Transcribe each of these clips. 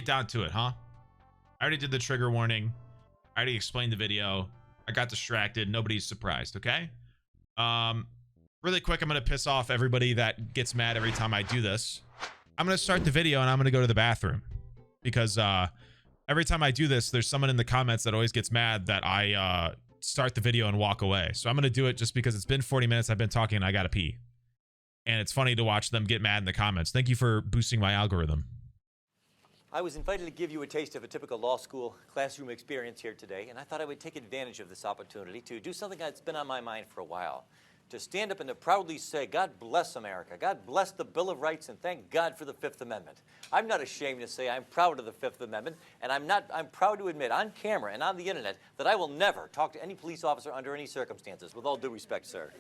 down to it, huh? I already did the trigger warning. I already explained the video. I got distracted. Nobody's surprised, okay? Really quick, I'm going to piss off everybody that gets mad every time I do this. I'm going to start the video and I'm going to go to the bathroom. Because every time I do this, there's someone in the comments that always gets mad that I start the video and walk away. So I'm going to do it just because it's been 40 minutes. I've been talking and I got to pee. And it's funny to watch them get mad in the comments. Thank you for boosting my algorithm. I was invited to give you a taste of a typical law school classroom experience here today, and I thought I would take advantage of this opportunity to do something that's been on my mind for a while. To stand up and to proudly say, God bless America, God bless the Bill of Rights, and thank God for the Fifth Amendment. I'm not ashamed to say I'm proud of the Fifth Amendment, and I'm proud to admit on camera and on the internet that I will never talk to any police officer under any circumstances, with all due respect, sir.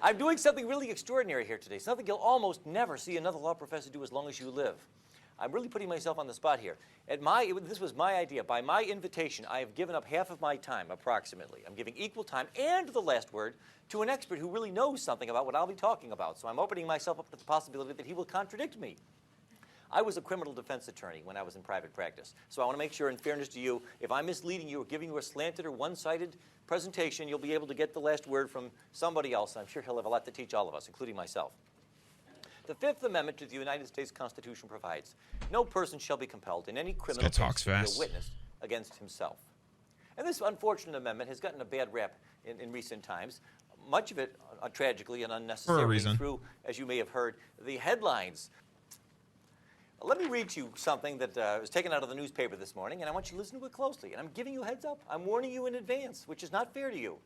I'm doing something really extraordinary here today, something you'll almost never see another law professor do as long as you live. I'm really putting myself on the spot here. This was my idea. By my invitation, I have given up half of my time, approximately. I'm giving equal time and the last word to an expert who really knows something about what I'll be talking about. So I'm opening myself up to the possibility that he will contradict me. I was a criminal defense attorney when I was in private practice. So I want to make sure, in fairness to you, if I'm misleading you or giving you a slanted or one-sided presentation, you'll be able to get the last word from somebody else. I'm sure he'll have a lot to teach all of us, including myself. The Fifth Amendment to the United States Constitution provides, no person shall be compelled in any criminal case to be a witness against himself. And this unfortunate amendment has gotten a bad rap in recent times, much of it tragically and unnecessarily through, as you may have heard, the headlines. Let me read you something that was taken out of the newspaper this morning, and I want you to listen to it closely. And I'm giving you a heads up. I'm warning you in advance, which is not fair to you.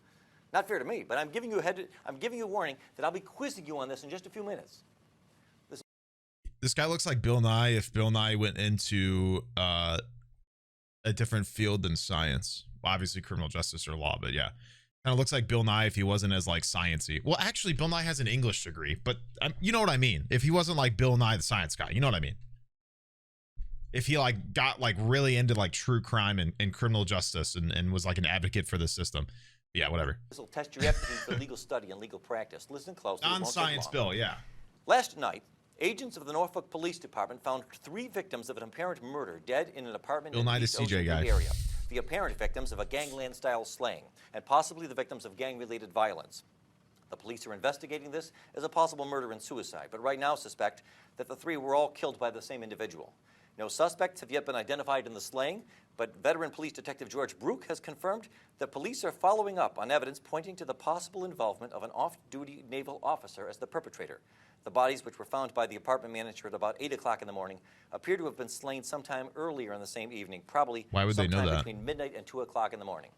Not fair to me, but I'm giving you a warning that I'll be quizzing you on this in just a few minutes. This guy looks like Bill Nye if Bill Nye went into a different field than science. Well, obviously criminal justice or law, but yeah. Kind of looks like Bill Nye if he wasn't as like sciencey. Well, actually, Bill Nye has an English degree, but you know what I mean. If he wasn't like Bill Nye the science guy, you know what I mean. If he like got like really into like true crime and criminal justice and was like an advocate for the system. Yeah, whatever. This will test your aptitude for legal study and legal practice. Listen closely. Non-science bill, yeah. Last night, agents of the Norfolk Police Department found 3 victims of an apparent murder dead in an apartment in the East Ocean area. The apparent victims of a gangland-style slaying, and possibly the victims of gang-related violence. The police are investigating this as a possible murder and suicide, but right now suspect that the 3 were all killed by the same individual. No suspects have yet been identified in the slaying, but veteran police detective George Brook has confirmed that police are following up on evidence pointing to the possible involvement of an off-duty naval officer as the perpetrator. The bodies, which were found by the apartment manager at about 8 o'clock in the morning, appear to have been slain sometime earlier in the same evening, probably sometime between midnight and 2 o'clock in the morning.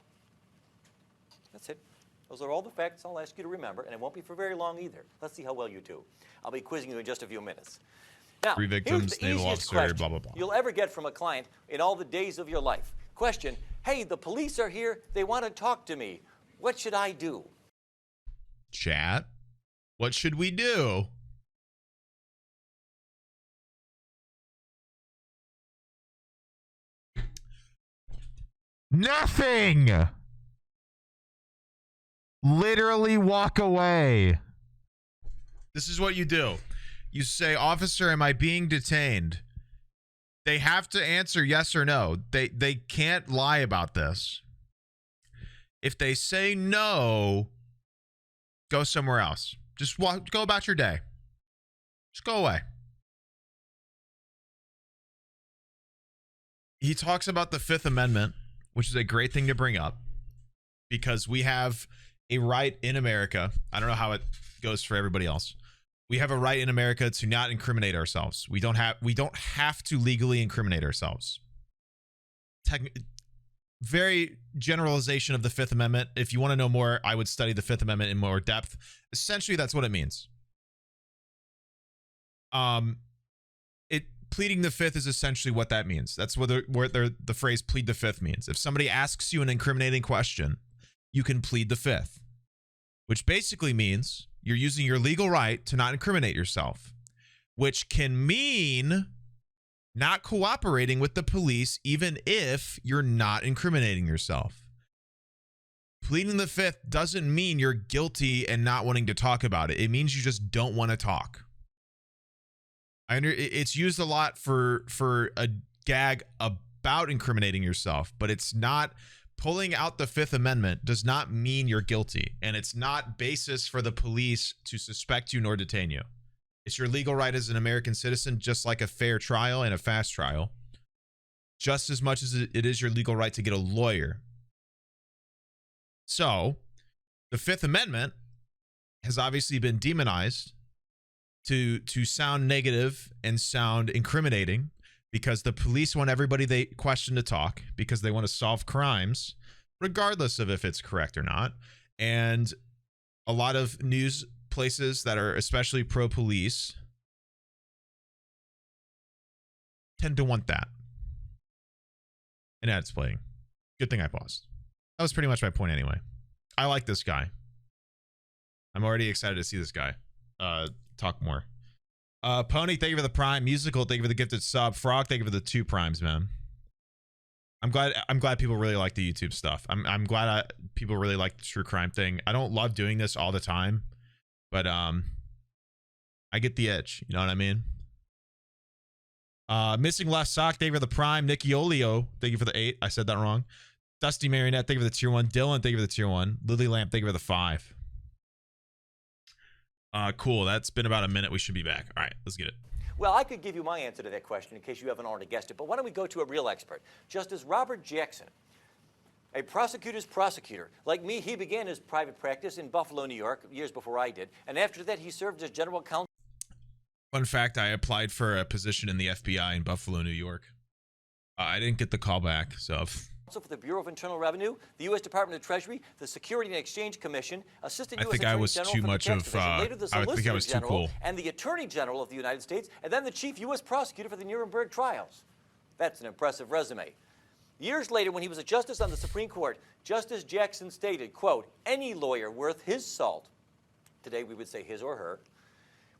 That's it. Those are all the facts I'll ask you to remember, and it won't be for very long either. Let's see how well you do. I'll be quizzing you in just a few minutes. Now, 3 victims, naval officer, blah, blah, blah. You'll ever get from a client in all the days of your life. Question, hey, the police are here. They want to talk to me. What should I do? Chat, what should we do? Nothing. Literally walk away. This is what you do. You say, officer, am I being detained? They have to answer yes or no. They can't lie about this. If they say no, go somewhere else. Just go about your day. Just go away. He talks about the Fifth Amendment, which is a great thing to bring up because we have a right in America. I don't know how it goes for everybody else. We have a right in America to not incriminate ourselves. We don't have to legally incriminate ourselves. Very generalization of the Fifth Amendment. If you want to know more, I would study the Fifth Amendment in more depth. Essentially, that's what it means. Pleading the Fifth is essentially what that means. That's what the phrase plead the Fifth means. If somebody asks you an incriminating question, you can plead the Fifth, which basically means you're using your legal right to not incriminate yourself, which can mean not cooperating with the police even if you're not incriminating yourself. Pleading the Fifth doesn't mean you're guilty and not wanting to talk about it. It means you just don't want to talk. It's used a lot for a gag about incriminating yourself, but it's not. Pulling out the Fifth Amendment does not mean you're guilty, and it's not basis for the police to suspect you nor detain you. It's your legal right as an American citizen, just like a fair trial and a fast trial, just as much as it is your legal right to get a lawyer. So the Fifth Amendment has obviously been demonized to sound negative and sound incriminating, because the police want everybody they question to talk, because they want to solve crimes, regardless of if it's correct or not. And a lot of news places that are especially pro-police tend to want that. And that's playing. Good thing I paused. That was pretty much my point anyway. I like this guy. I'm already excited to see this guy talk more. Pony, thank you for the prime. Musical, thank you for the gifted sub. Frog, thank you for the 2 primes, man. I'm glad people really like the YouTube stuff. I'm glad people really like the true crime thing. I don't love doing this all the time, but I get the itch. You know what I mean? Missing left sock, thank you for the prime. Nicky Olio, thank you for the 8. I said that wrong. Dusty Marionette, thank you for the tier 1. Dylan, thank you for the tier 1. Lily Lamp, thank you for the 5. Cool. That's been about a minute. We should be back. All right, let's get it. Well, I could give you my answer to that question in case you haven't already guessed it, but why don't we go to a real expert? Justice Robert Jackson, a prosecutor's prosecutor. Like me, he began his private practice in Buffalo, New York, years before I did, and after that he served as general counsel. Fun fact, I applied for a position in the FBI in Buffalo, New York. I didn't get the call back, so... Also for the Bureau of Internal Revenue, the U.S. Department of Treasury, the Security and Exchange Commission, Assistant U.S. Attorney General for the Tax Division, later the Solicitor General, and the Attorney General of the United States, and then the Chief U.S. Prosecutor for the Nuremberg trials. That's an impressive resume. Years later, when he was a justice on the Supreme Court, Justice Jackson stated, quote, "Any lawyer worth his salt," today we would say his or her,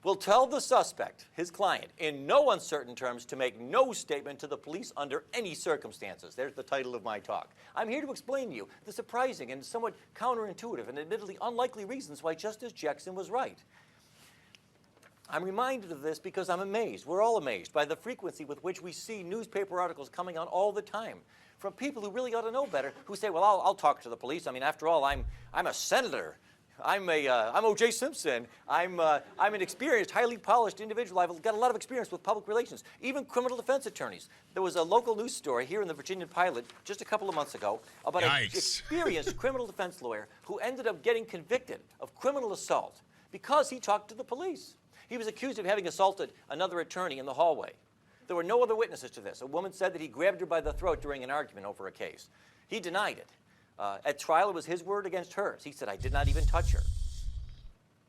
"will tell the suspect, his client, in no uncertain terms to make no statement to the police under any circumstances." There's the title of my talk. I'm here to explain to you the surprising and somewhat counterintuitive and admittedly unlikely reasons why Justice Jackson was right. I'm reminded of this because I'm amazed. We're all amazed by the frequency with which we see newspaper articles coming on all the time from people who really ought to know better, who say, well, I'll talk to the police. I mean, after all, I'm a senator. I'm O.J. Simpson. I'm an experienced, highly polished individual. I've got a lot of experience with public relations, even criminal defense attorneys. There was a local news story here in the Virginia Pilot just a couple of months ago about an experienced criminal defense lawyer who ended up getting convicted of criminal assault because he talked to the police. He was accused of having assaulted another attorney in the hallway. There were no other witnesses to this. A woman said that he grabbed her by the throat during an argument over a case. He denied it. At trial, it was his word against hers. He said, "I did not even touch her."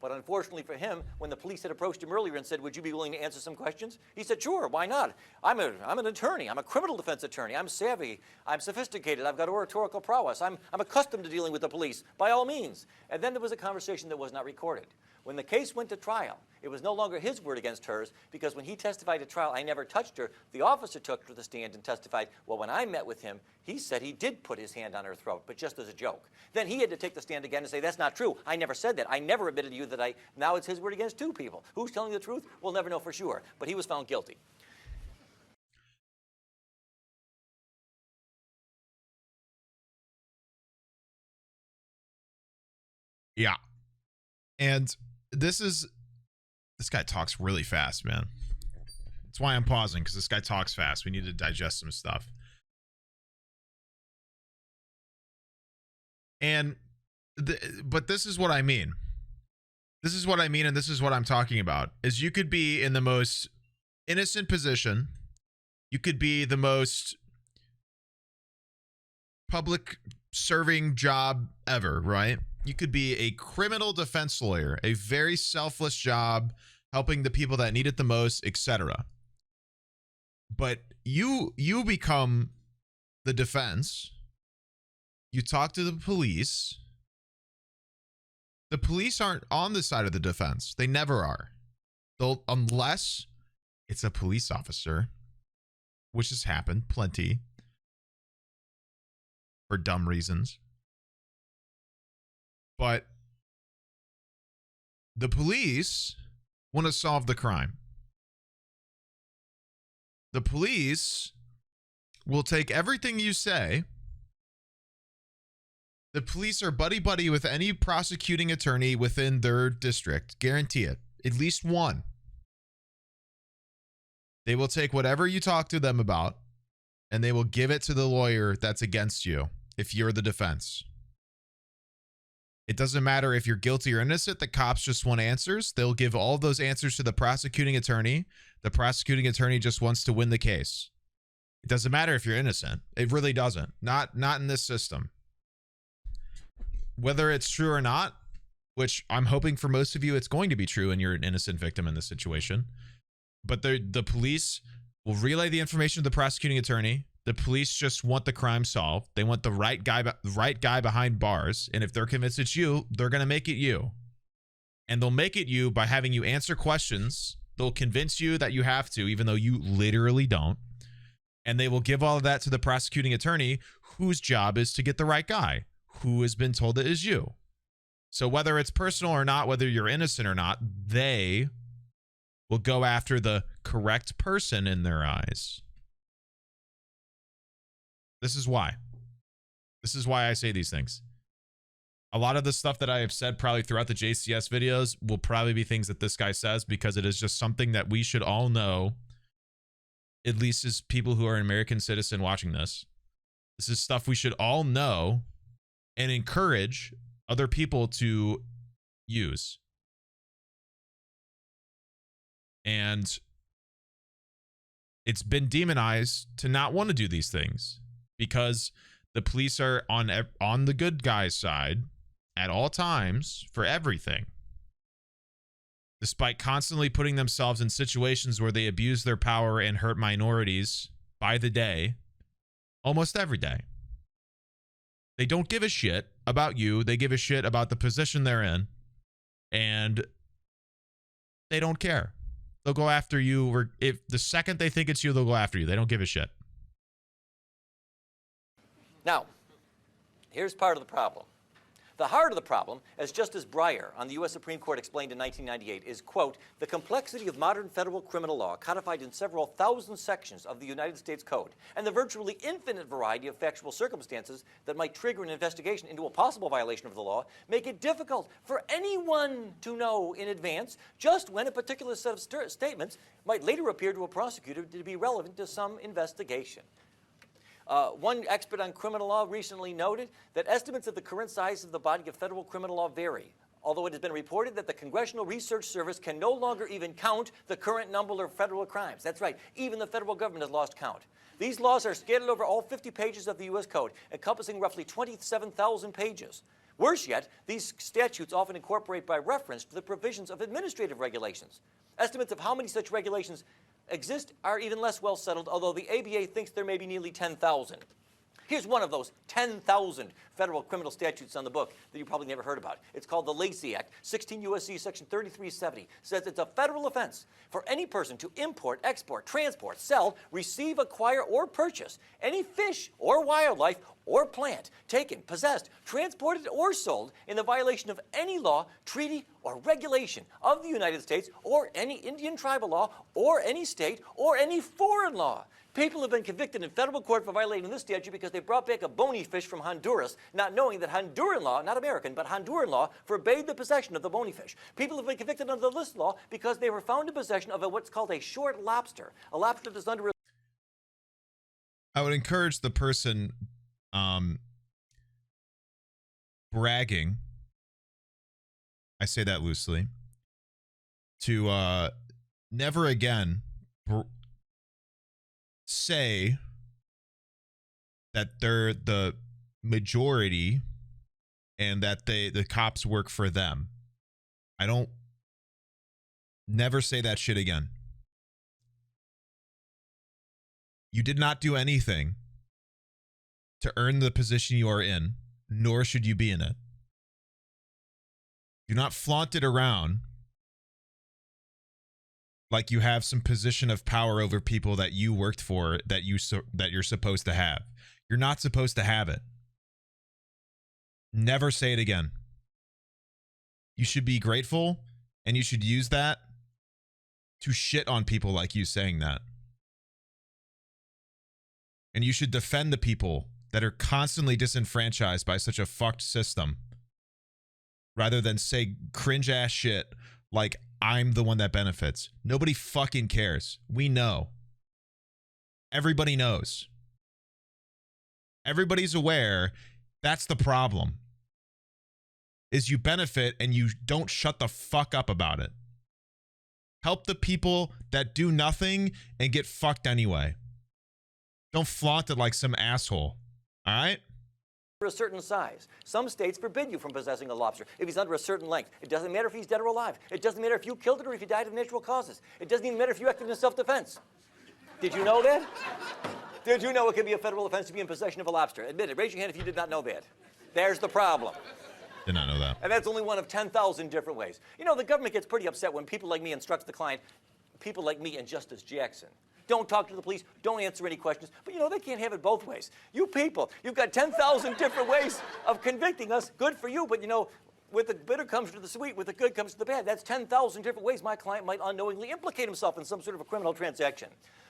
But unfortunately for him, when the police had approached him earlier and said, "Would you be willing to answer some questions?" he said, "Sure, why not? I'm an attorney. I'm a criminal defense attorney. I'm savvy. I'm sophisticated. I've got oratorical prowess. I'm accustomed to dealing with the police, by all means." And then there was a conversation that was not recorded. When the case went to trial, it was no longer his word against hers, because when he testified at trial, "I never touched her," the officer took her to the stand and testified, "Well, when I met with him, he said he did put his hand on her throat, but just as a joke." Then he had to take the stand again and say, "That's not true. I never said that. I never admitted to you that now it's his word against 2 people. Who's telling the truth? We'll never know for sure." But he was found guilty. Yeah. And this guy talks really fast, man. That's why I'm pausing, because this guy talks fast. We need to digest some stuff. And but this is what I mean. This is what I mean, and this is what I'm talking about. Is you could be in the most innocent position. You could be the most public serving job ever, right? You could be a criminal defense lawyer, a very selfless job, helping the people that need it the most, etc. But you become the defense. You talk to the police. The police aren't on the side of the defense. They never are. Unless it's a police officer, which has happened plenty for dumb reasons. But the police want to solve the crime. the police will take everything you say. The police are buddy-buddy with any prosecuting attorney within their district. Guarantee it. At least one. They will take whatever you talk to them about, and they will give it to the lawyer that's against you if you're the defense. It doesn't matter if you're guilty or innocent. The cops just want answers. They'll give all of those answers to the prosecuting attorney. The prosecuting attorney just wants to win the case. It doesn't matter if you're innocent. It really doesn't. Not in this system. Whether it's true or not, which I'm hoping for most of you it's going to be true and you're an innocent victim in this situation. But the police will relay the information to the prosecuting attorney. The police just want the crime solved. They want the right guy behind bars. And if they're convinced it's you, they're going to make it you. And they'll make it you by having you answer questions. They'll convince you that you have to, even though you literally don't. And they will give all of that to the prosecuting attorney, whose job is to get the right guy, who has been told it is you. So whether it's personal or not, whether you're innocent or not, they will go after the correct person in their eyes. This is why. This is why I say these things. A lot of the stuff that I have said probably throughout the JCS videos will probably be things that this guy says, because it is just something that we should all know, at least as people who are an American citizen watching this. This is stuff we should all know and encourage other people to use. And it's been demonized to not want to do these things because the police are on the good guy's side at all times for everything, despite constantly putting themselves in situations where they abuse their power and hurt minorities by the day, almost every day. They don't give a shit about you. They give a shit about the position they're in, and they don't care. They'll go after you, or if the second they think it's you, they'll go after you. They don't give a shit. Now, here's part of the problem. The heart of the problem, as Justice Breyer on the U.S. Supreme Court explained in 1998, is, quote, the complexity of modern federal criminal law codified in several thousand sections of the United States Code, and the virtually infinite variety of factual circumstances that might trigger an investigation into a possible violation of the law make it difficult for anyone to know in advance just when a particular set of statements might later appear to a prosecutor to be relevant to some investigation. One expert on criminal law recently noted that estimates of the current size of the body of federal criminal law vary, although it has been reported that the Congressional Research Service can no longer even count the current number of federal crimes. That's right, even the federal government has lost count. These laws are scattered over all 50 pages of the U.S. Code, encompassing roughly 27,000 pages. Worse yet, these statutes often incorporate by reference to the provisions of administrative regulations. Estimates of how many such regulations exist are even less well settled, although the ABA thinks there may be nearly 10,000. Here's one of those 10,000 federal criminal statutes on the book that you probably never heard about. It's called the Lacey Act. 16 U.S.C. Section 3370 says it's a federal offense for any person to import, export, transport, sell, receive, acquire, or purchase any fish or wildlife or plant taken, possessed, transported, or sold in the violation of any law, treaty, or regulation of the United States, or any Indian tribal law, or any state, or any foreign law. People have been convicted in federal court for violating this statute because they brought back a bony fish from Honduras, not knowing that Honduran law, not American, but Honduran law, forbade the possession of the bony fish. People have been convicted under this law because they were found in possession of what's called a short lobster, a lobster that's under. I would encourage the person bragging, I say that loosely, to never again say that they're the majority and that the cops work for them. Never say that shit again. You did not do anything to earn the position you are in, nor should you be in it. Do not flaunt it around like you have some position of power over people that you worked for, that you're supposed to have. You're not supposed to have it. Never say it again. You should be grateful, and you should use that to shit on people like you saying that. And you should defend the people that are constantly disenfranchised by such a fucked system, rather than say cringe ass shit like I'm the one that benefits. Nobody fucking cares. We know. Everybody knows. Everybody's aware. That's the problem. Is you benefit and you don't shut the fuck up about it. Help the people that do nothing and get fucked anyway. Don't flaunt it like some asshole. All right? A certain size. Some states forbid you from possessing a lobster if he's under a certain length. It doesn't matter if he's dead or alive. It doesn't matter if you killed it or if he died of natural causes. It doesn't even matter if you acted in self-defense. Did you know that? Did you know it can be a federal offense to be in possession of a lobster? Admit it. Raise your hand if you did not know that. There's the problem. Did not know that. And that's only one of 10,000 different ways. You know, the government gets pretty upset when people like me instruct the client, people like me and Justice Jackson. Don't talk to the police, don't answer any questions. But you know, they can't have it both ways. You people, you've got 10,000 different ways of convicting us. Good for you, but you know, with the bitter comes to the sweet, with the good comes to the bad. That's 10,000 different ways my client might unknowingly implicate himself in some sort of a criminal transaction.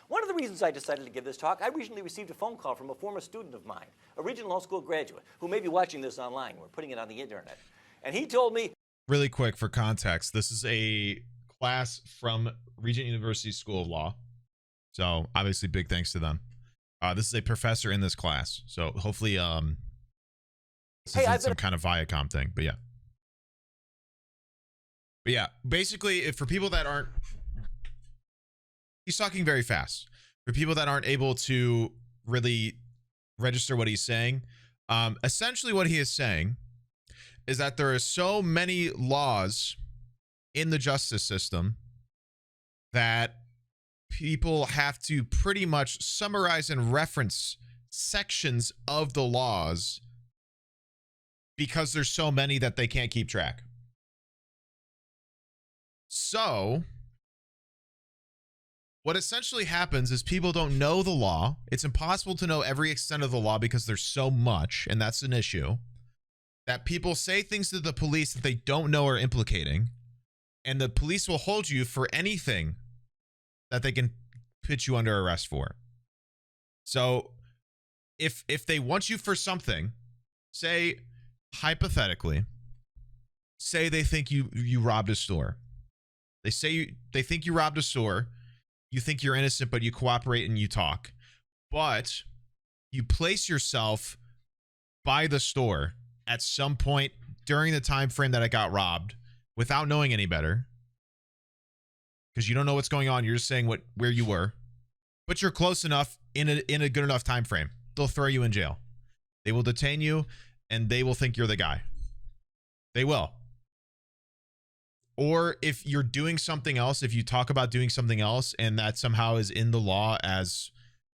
One of the reasons I decided to give this talk, I recently received a phone call from a former student of mine, a Regent Law School graduate, who may be watching this online. We're putting it on the internet. And he told me... Really quick for context, this is a class from Regent University School of Law. So obviously big thanks to them. This is a professor in this class. So hopefully this isn't some kind of Viacom thing, but yeah. But yeah, basically if for people that aren't, he's talking very fast. For people that aren't able to really register what he's saying, essentially what he is saying is that there are so many laws in the justice system that people have to pretty much summarize and reference sections of the laws because there's so many that they can't keep track. So what essentially happens is people don't know the law. It's impossible to know every extent of the law because there's so much, and that's an issue. That people say things to the police that they don't know are implicating, and the police will hold you for anything that they can put you under arrest for. So if they want you for something, say hypothetically, say they think you robbed a store. They think you robbed a store. You think you're innocent, but you cooperate and you talk. But you place yourself by the store at some point during the time frame that it got robbed without knowing any better. Because you don't know what's going on. You're just saying where you were. But you're close enough in a good enough time frame. They'll throw you in jail. They will detain you and they will think you're the guy. They will. Or if you're doing something else, if you talk about doing something else and that somehow is in the law as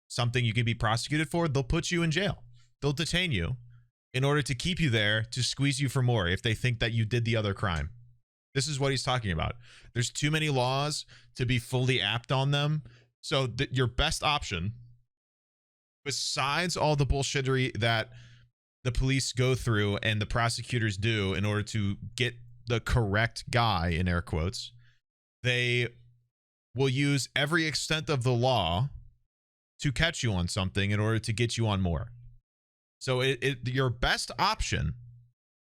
something you can be prosecuted for, they'll put you in jail. They'll detain you in order to keep you there to squeeze you for more if they think that you did the other crime. This is what he's talking about. There's too many laws to be fully apt on them. So your best option, besides all the bullshittery that the police go through and the prosecutors do in order to get the correct guy, in air quotes, they will use every extent of the law to catch you on something in order to get you on more. So your best option,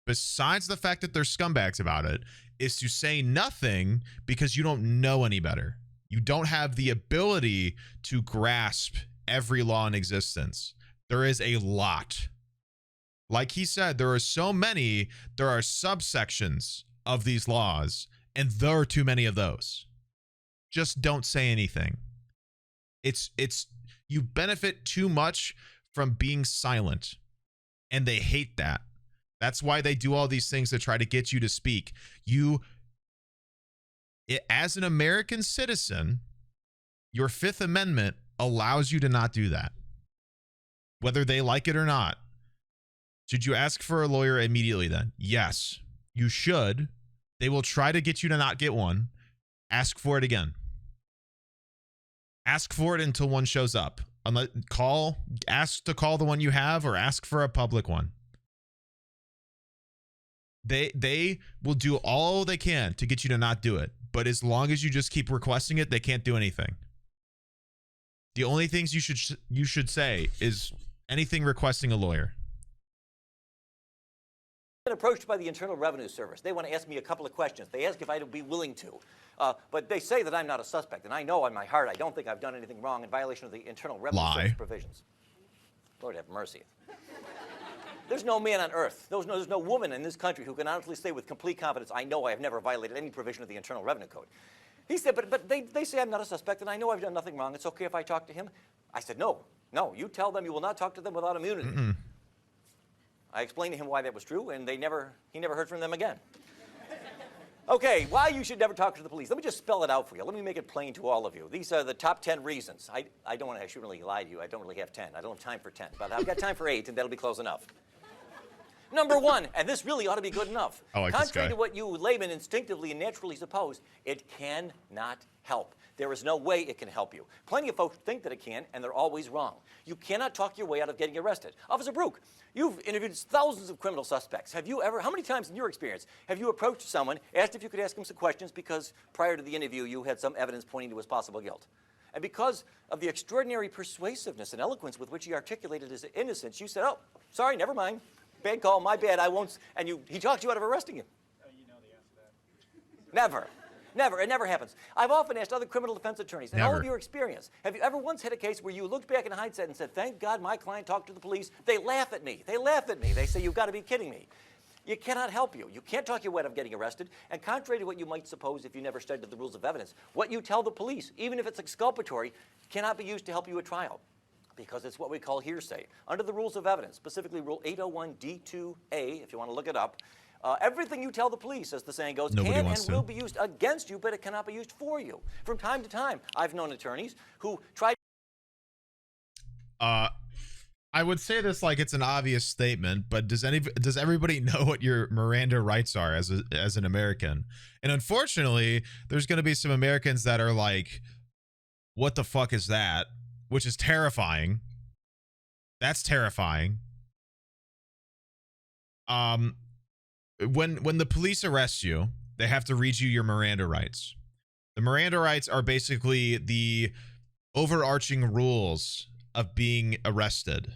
besides the fact that they're scumbags about it, is to say nothing because you don't know any better. You don't have the ability to grasp every law in existence. There is a lot. Like he said, there are so many, there are subsections of these laws, and there are too many of those. Just don't say anything. It's you benefit too much from being silent, and they hate that. That's why they do all these things to try to get you to speak. As an American citizen, your Fifth Amendment allows you to not do that, whether they like it or not. Should you ask for a lawyer immediately then? Yes, you should. They will try to get you to not get one. Ask for it again. Ask for it until one shows up. Ask to call the one you have or ask for a public one. They will do all they can to get you to not do it. But as long as you just keep requesting it, they can't do anything. The only things you should say is anything requesting a lawyer. Been approached by the Internal Revenue Service. They want to ask me a couple of questions. They ask if I'd be willing to. But they say that I'm not a suspect. And I know in my heart I don't think I've done anything wrong in violation of the Internal Revenue Service provisions. Lord have mercy. There's no man on earth, there's no woman in this country who can honestly say with complete confidence, I know I have never violated any provision of the Internal Revenue Code. He said, but they say I'm not a suspect and I know I've done nothing wrong. It's okay if I talk to him? I said, no, you tell them you will not talk to them without immunity. I explained to him why that was true, and he never heard from them again. Okay, why you should never talk to the police. Let me just spell it out for you. Let me make it plain to all of you. These are the top 10 reasons. I shouldn't really lie to you. I don't really have 10. I don't have time for 10, but I've got time for 8, and that'll be close enough. Number 1, and this really ought to be good enough. Contrary to what you laymen instinctively and naturally suppose, it cannot help. There is no way it can help you. Plenty of folks think that it can, and they're always wrong. You cannot talk your way out of getting arrested. Officer Brook, you've interviewed thousands of criminal suspects. Have you ever, how many times in your experience, have you approached someone, asked if you could ask him some questions because prior to the interview you had some evidence pointing to his possible guilt? And because of the extraordinary persuasiveness and eloquence with which he articulated his innocence, you said, oh, sorry, never mind. Bad call, my bad, I won't. And he talked you out of arresting him. You know the answer to that. Never. Never. It never happens. I've often asked other criminal defense attorneys, in all of your experience, have you ever once had a case where you looked back in hindsight and said, thank God my client talked to the police? They laugh at me. They laugh at me. They say, you've got to be kidding me. It cannot help you. You can't talk your way out of getting arrested. And contrary to what you might suppose if you never studied the rules of evidence, what you tell the police, even if it's exculpatory, cannot be used to help you at trial, because it's what we call hearsay. Under the rules of evidence, specifically Rule 801D2A, if you want to look it up, everything you tell the police, as the saying goes, can and will be used against you, but it cannot be used for you. From time to time, I've known attorneys who tried. I would say this like it's an obvious statement, but does everybody know what your Miranda rights are as an American? And unfortunately, there's going to be some Americans that are like, what the fuck is that? Which is terrifying. That's terrifying. When the police arrest you, they have to read you your Miranda rights. The Miranda rights are basically the overarching rules of being arrested.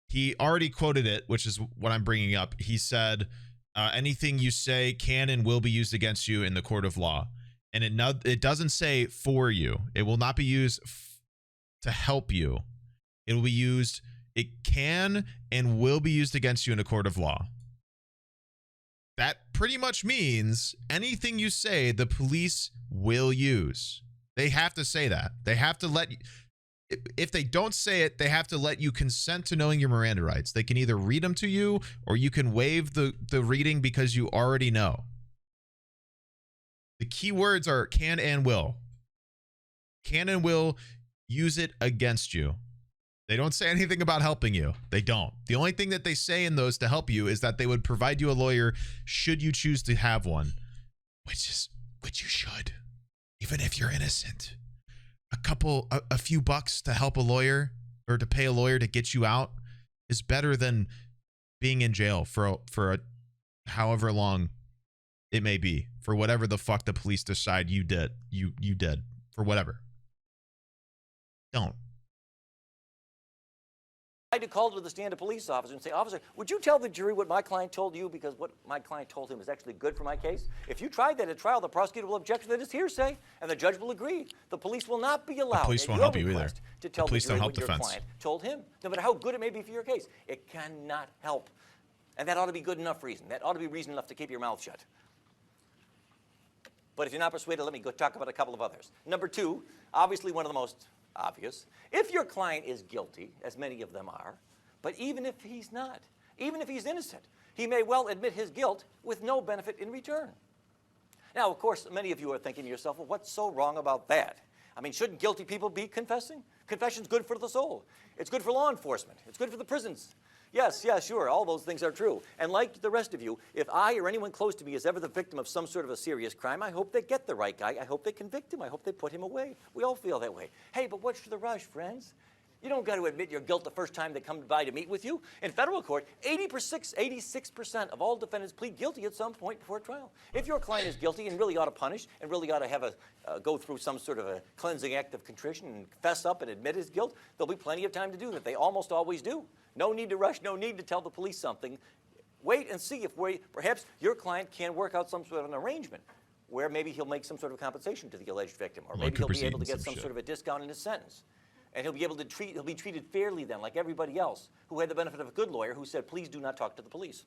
He already quoted it, which is what I'm bringing up. He said, anything you say can and will be used against you in the court of law. And it doesn't say for you. It will not be used to help you. It will be used, it can and will be used against you in a court of law. That pretty much means anything you say, the police will use. They have to say that. They have to let you, if they don't say it, they have to let you consent to knowing your Miranda rights. They can either read them to you or you can waive the reading because you already know. The key words are can and will. Can and will use it against you. They don't say anything about helping you. They don't. The only thing that they say in those to help you is that they would provide you a lawyer should you choose to have one, which you should, even if you're innocent. A few bucks to help a lawyer or to pay a lawyer to get you out is better than being in jail for however long it may be, for whatever the fuck the police decide you did for whatever. Don't. I had to call to the stand a police officer and say, officer, would you tell the jury what my client told you because what my client told him is actually good for my case? If you tried that at trial, the prosecutor will object to that as hearsay, and the judge will agree. The police will not be allowed. The police won't help you either. To tell the police jury don't help what your defense. client told him, no matter how good it may be for your case. It cannot help. And that ought to be good enough reason. That ought to be reason enough to keep your mouth shut. But if you're not persuaded, let me go talk about a couple of others. Number 2, obviously one of the most obvious. If your client is guilty, as many of them are, but even if he's not, even if he's innocent, he may well admit his guilt with no benefit in return. Now, of course, many of you are thinking to yourself, well, what's so wrong about that? I mean, shouldn't guilty people be confessing? Confession's good for the soul. It's good for law enforcement. It's good for the prisons. Yes, sure, all those things are true. And like the rest of you, if I or anyone close to me is ever the victim of some sort of a serious crime, I hope they get the right guy. I hope they convict him. I hope they put him away. We all feel that way. Hey, but what's the rush, friends? You don't got to admit your guilt the first time they come by to meet with you. In federal court, 86% of all defendants plead guilty at some point before trial. If your client is guilty and really ought to punish and really ought to have go through some sort of a cleansing act of contrition and fess up and admit his guilt, there'll be plenty of time to do that. They almost always do. No need to rush, no need to tell the police something. Wait and see if perhaps your client can work out some sort of an arrangement where maybe he'll make some sort of compensation to the alleged victim, or maybe he'll be able to get some sort of a discount in his sentence. And he'll be treated fairly then, like everybody else who had the benefit of a good lawyer who said, please do not talk to the police.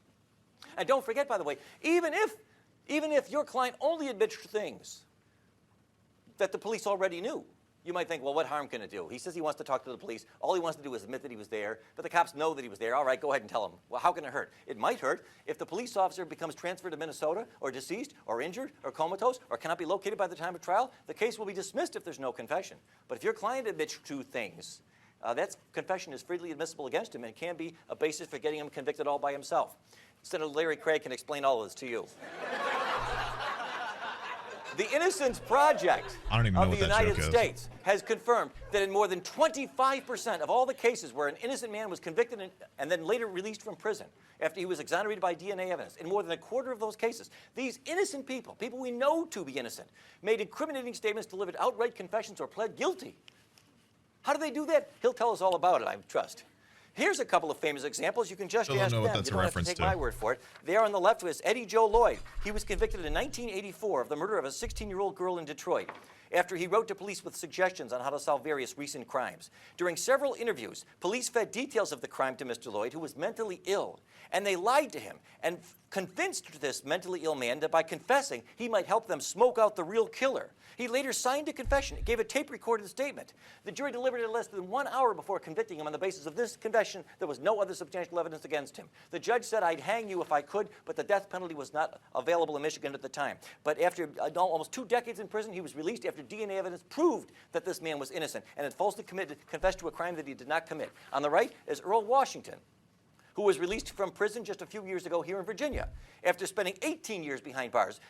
And don't forget, by the way, even if your client only admits to things that the police already knew, you might think, well, what harm can it do? He says he wants to talk to the police. All he wants to do is admit that he was there, but the cops know that he was there. All right, go ahead and tell him. Well, how can it hurt? It might hurt if the police officer becomes transferred to Minnesota, or deceased, or injured, or comatose, or cannot be located by the time of trial. The case will be dismissed if there's no confession. But if your client admits to things, that confession is freely admissible against him and can be a basis for getting him convicted all by himself. Senator Larry Craig can explain all of this to you. The Innocence Project of the United States has confirmed that in more than 25% of all the cases where an innocent man was convicted and then later released from prison after he was exonerated by DNA evidence, in more than a quarter of those cases, these innocent people we know to be innocent, made incriminating statements, delivered outright confessions, or pled guilty. How do they do that? He'll tell us all about it, I trust. Here's a couple of famous examples. You can just ask them. You don't have to take my word for it. There on the left was Eddie Joe Lloyd. He was convicted in 1984 of the murder of a 16-year-old girl in Detroit after he wrote to police with suggestions on how to solve various recent crimes. During several interviews, police fed details of the crime to Mr. Lloyd, who was mentally ill, and they lied to him and convinced this mentally ill man that by confessing, he might help them smoke out the real killer. He later signed a confession, gave a tape-recorded statement. The jury deliberated less than 1 hour before convicting him on the basis of this confession. There was no other substantial evidence against him. The judge said, I'd hang you if I could, but the death penalty was not available in Michigan at the time. But after almost 2 decades in prison, he was released after DNA evidence proved that this man was innocent and had falsely confessed to a crime that he did not commit. On the right is Earl Washington, who was released from prison just a few years ago here in Virginia after spending 18 years behind bars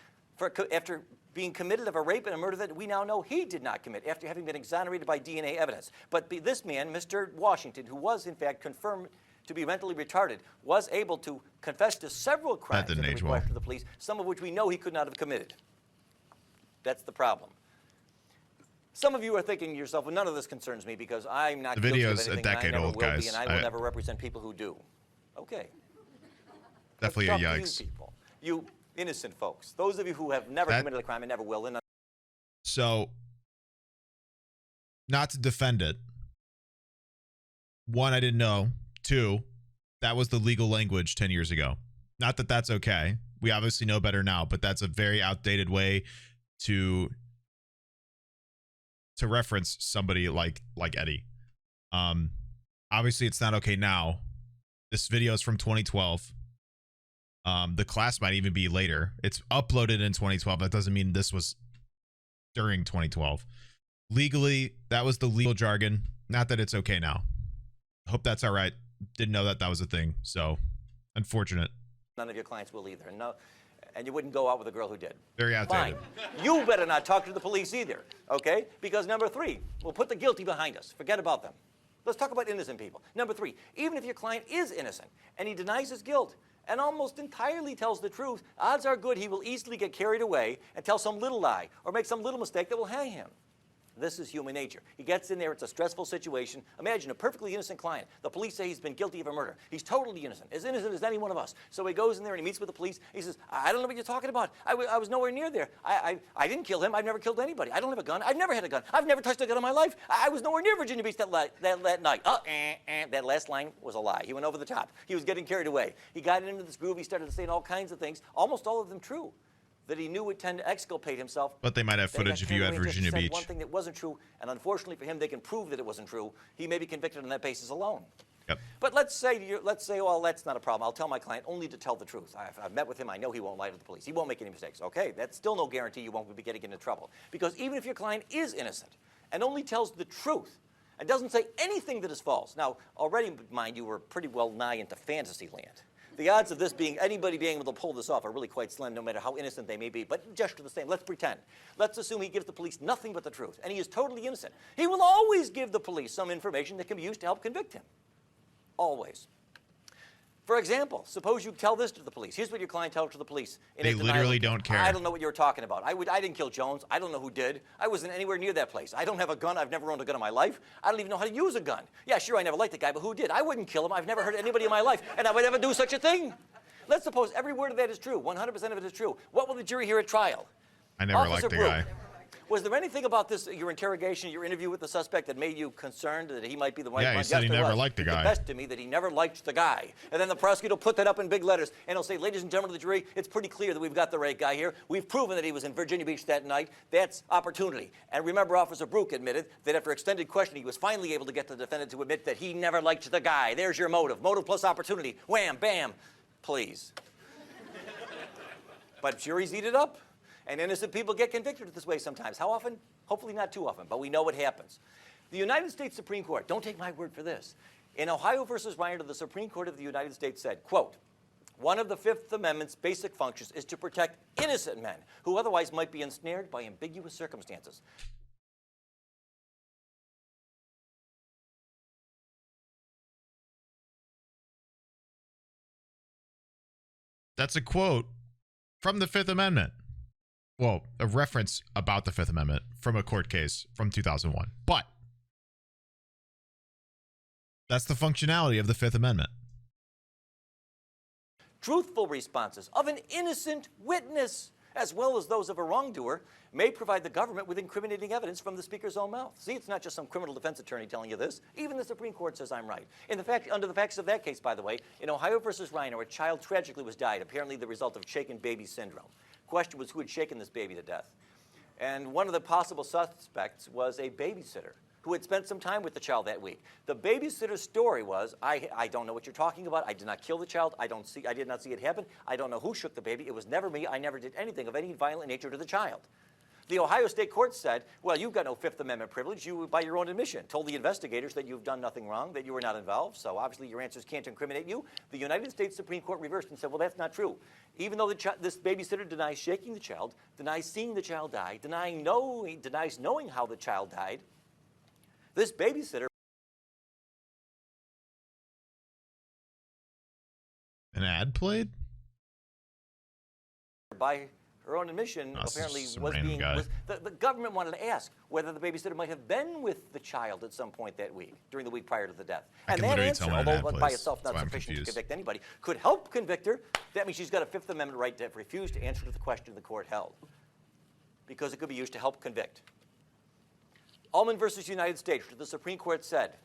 after being committed of a rape and a murder that we now know he did not commit after having been exonerated by DNA evidence. But this man, Mr. Washington, who was in fact confirmed to be mentally retarded, was able to confess to several crimes at the request of the police, some of which we know he could not have committed. That's the problem. Some of you are thinking to yourself, well, none of this concerns me because I'm not guilty of anything, and I never will be, and I will never represent people who do. Okay. Definitely a yikes. You people, you innocent folks, those of you who have never committed a crime and never will. So, not to defend it. One, I didn't know. Two, that was the legal language 10 years ago. Not that that's okay. We obviously know better now, but that's a very outdated way to reference somebody like Eddie. Obviously it's not okay now. This video is from 2012. The class might even be later. It's uploaded in 2012. That doesn't mean this was during 2012. Legally, that was the legal jargon. Not that it's okay now. Hope that's all right. Didn't know that was a thing. So, unfortunate. None of your clients will either. And you wouldn't go out with a girl who did. Very outdated. Fine. You better not talk to the police either, okay? Because number 3, we'll put the guilty behind us. Forget about them. Let's talk about innocent people. Number 3, even if your client is innocent and he denies his guilt and almost entirely tells the truth, odds are good he will easily get carried away and tell some little lie or make some little mistake that will hang him. This is human nature. He gets in there, it's a stressful situation. Imagine a perfectly innocent client. The police say he's been guilty of a murder. He's totally innocent as any one of us. So he goes in there and he meets with the police. He says, I don't know what you're talking about. I was nowhere near there. I didn't kill him. I've never killed anybody. I don't have a gun. I've never had a gun. I've never touched a gun in my life. I was nowhere near Virginia Beach that night. That last line was a lie. He went over the top. He was getting carried away. He got into this groove. He started saying all kinds of things, almost all of them true, that he knew would tend to exculpate himself. But they might have footage of you at Virginia Beach. One thing that wasn't true, and unfortunately for him, they can prove that it wasn't true. He may be convicted on that basis alone. Yep. But let's say, well, that's not a problem. I'll tell my client only to tell the truth. I've met with him. I know he won't lie to the police. He won't make any mistakes. Okay, that's still no guarantee you won't be getting into trouble. Because even if your client is innocent and only tells the truth and doesn't say anything that is false. Now, already, mind you, we're pretty well nigh into fantasy land. The odds of anybody being able to pull this off are really quite slim, no matter how innocent they may be. But just the same, let's pretend. Let's assume he gives the police nothing but the truth, and he is totally innocent. He will always give the police some information that can be used to help convict him. Always. For example, suppose you tell this to the police. Here's what your client tells to the police. They literally don't care. I don't know what you were talking about. I didn't kill Jones. I don't know who did. I wasn't anywhere near that place. I don't have a gun. I've never owned a gun in my life. I don't even know how to use a gun. Yeah, sure, I never liked the guy, but who did? I wouldn't kill him. I've never hurt anybody in my life, and I would never do such a thing. Let's suppose every word of that is true. 100% of it is true. What will the jury hear at trial? I never liked the guy. Was there anything about this, your interrogation, your interview with the suspect, that made you concerned that he might be the one? Yeah, he said he never liked the guy. It best to me that he never liked the guy. And then the prosecutor will put that up in big letters, and he'll say, ladies and gentlemen of the jury, it's pretty clear that we've got the right guy here. We've proven that he was in Virginia Beach that night. That's opportunity. And remember, Officer Brooke admitted that after extended questioning, he was finally able to get the defendant to admit that he never liked the guy. There's your motive. Motive plus opportunity. Wham, bam, please. But juries eat it up. And innocent people get convicted this way sometimes. How often? Hopefully not too often, but we know what happens. The United States Supreme Court, don't take my word for this. In Ohio versus Reiner, the Supreme Court of the United States said, quote, one of the Fifth Amendment's basic functions is to protect innocent men who otherwise might be ensnared by ambiguous circumstances. That's a quote from the Fifth Amendment. Well, a reference about the Fifth Amendment from a court case from 2001. But that's the functionality of the Fifth Amendment. Truthful responses of an innocent witness, as well as those of a wrongdoer, may provide the government with incriminating evidence from the speaker's own mouth. See, it's not just some criminal defense attorney telling you this. Even the Supreme Court says I'm right. Under the facts of that case, by the way, in Ohio versus Reiner, a child tragically was died, apparently the result of shaken baby syndrome. Question was who had shaken this baby to death. And one of the possible suspects was a babysitter who had spent some time with the child that week. The babysitter's story was, I don't know what you're talking about. I did not kill the child. I did not see it happen. I don't know who shook the baby. It was never me. I never did anything of any violent nature to the child. The Ohio State Court said, well, you've got no Fifth Amendment privilege. You, by your own admission, told the investigators that you've done nothing wrong, that you were not involved, so obviously your answers can't incriminate you. The United States Supreme Court reversed and said, well, that's not true. Even though this babysitter denies shaking the child, denies seeing the child die, denies knowing how the child died, this babysitter... An ad played? By her own admission, apparently the government wanted to ask whether the babysitter might have been with the child at some point that week, during the week prior to the death. And that answer, although by itself not sufficient to convict anybody, could help convict her. That means she's got a Fifth Amendment right to refuse to answer to the question the court held, because it could be used to help convict. Ullman versus United States, the Supreme Court said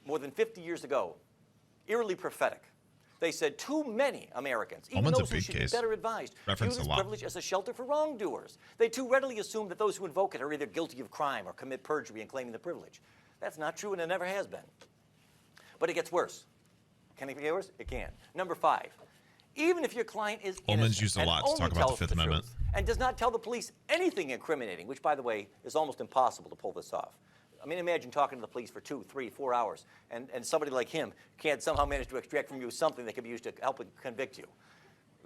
more than 50 years ago, eerily prophetic. They said too many Americans, even those who should be better advised, view this privilege as a shelter for wrongdoers. They too readily assume that those who invoke it are either guilty of crime or commit perjury in claiming the privilege. That's not true, and it never has been. But it gets worse. Can it get worse? It can. Number 5, even if your client is Ullman's used a lot to talk about the Fifth Amendment and does not tell the police anything incriminating, which, by the way, is almost impossible to pull this off. I mean, imagine talking to the police for 2, 3, 4 hours, and somebody like him can't somehow manage to extract from you something that could be used to help convict you.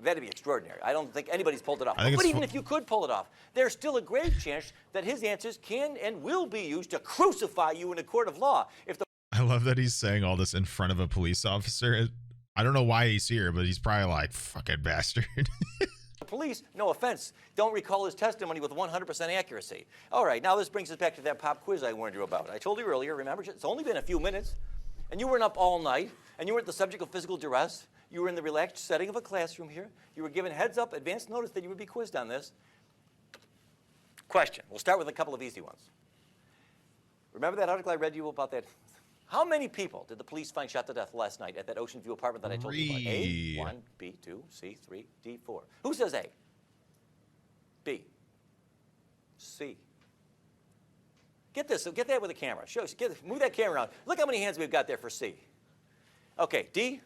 That'd be extraordinary. I don't think anybody's pulled it off. But even if you could pull it off, there's still a grave chance that his answers can and will be used to crucify you in a court of law. I love that he's saying all this in front of a police officer. I don't know why he's here, but he's probably like, fucking bastard. The police, no offense, don't recall his testimony with 100% accuracy. All right, now this brings us back to that pop quiz I warned you about. I told you earlier, remember, it's only been a few minutes, and you weren't up all night, and you weren't the subject of physical duress. You were in the relaxed setting of a classroom here. You were given heads up, advance notice that you would be quizzed on this. Question. We'll start with a couple of easy ones. Remember that article I read you about that? How many people did the police find shot to death last night at that Ocean View apartment that I told you about? A, 1, B, 2, C, 3, D, 4. Who says A? B. C. Get this, get that with a camera. Move that camera around. Look how many hands we've got there for C. Okay, D.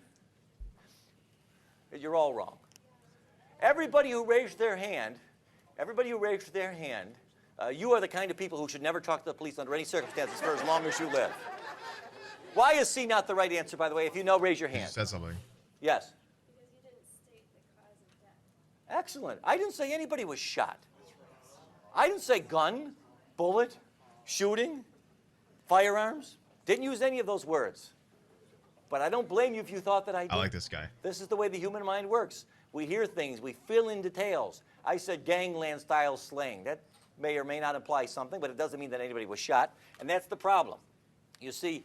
You're all wrong. Everybody who raised their hand, you are the kind of people who should never talk to the police under any circumstances for as long as you live. Why is C not the right answer, by the way? If you know, raise your hand. You said something. Yes. Because Excellent. I didn't say anybody was shot. I didn't say gun, bullet, shooting, firearms. Didn't use any of those words. But I don't blame you if you thought that I did. I like this guy. This is the way the human mind works. We hear things, we fill in details. I said gangland style slang. That may or may not imply something, but it doesn't mean that anybody was shot. And that's the problem. You see,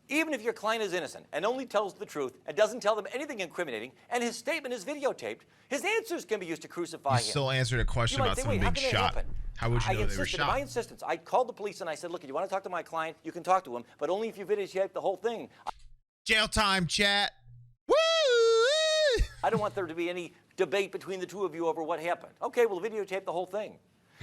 even if your client is innocent and only tells the truth and doesn't tell them anything incriminating, and his statement is videotaped, his answers can be used to crucify him. You still answered a question about someone being shot. How would you know they were shot? My insistence, I called the police and I said, look, if you want to talk to my client, you can talk to him, but only if you videotape the whole thing. Jail time, chat. Woo! I don't want there to be any debate between the two of you over what happened. Okay, we'll videotape the whole thing.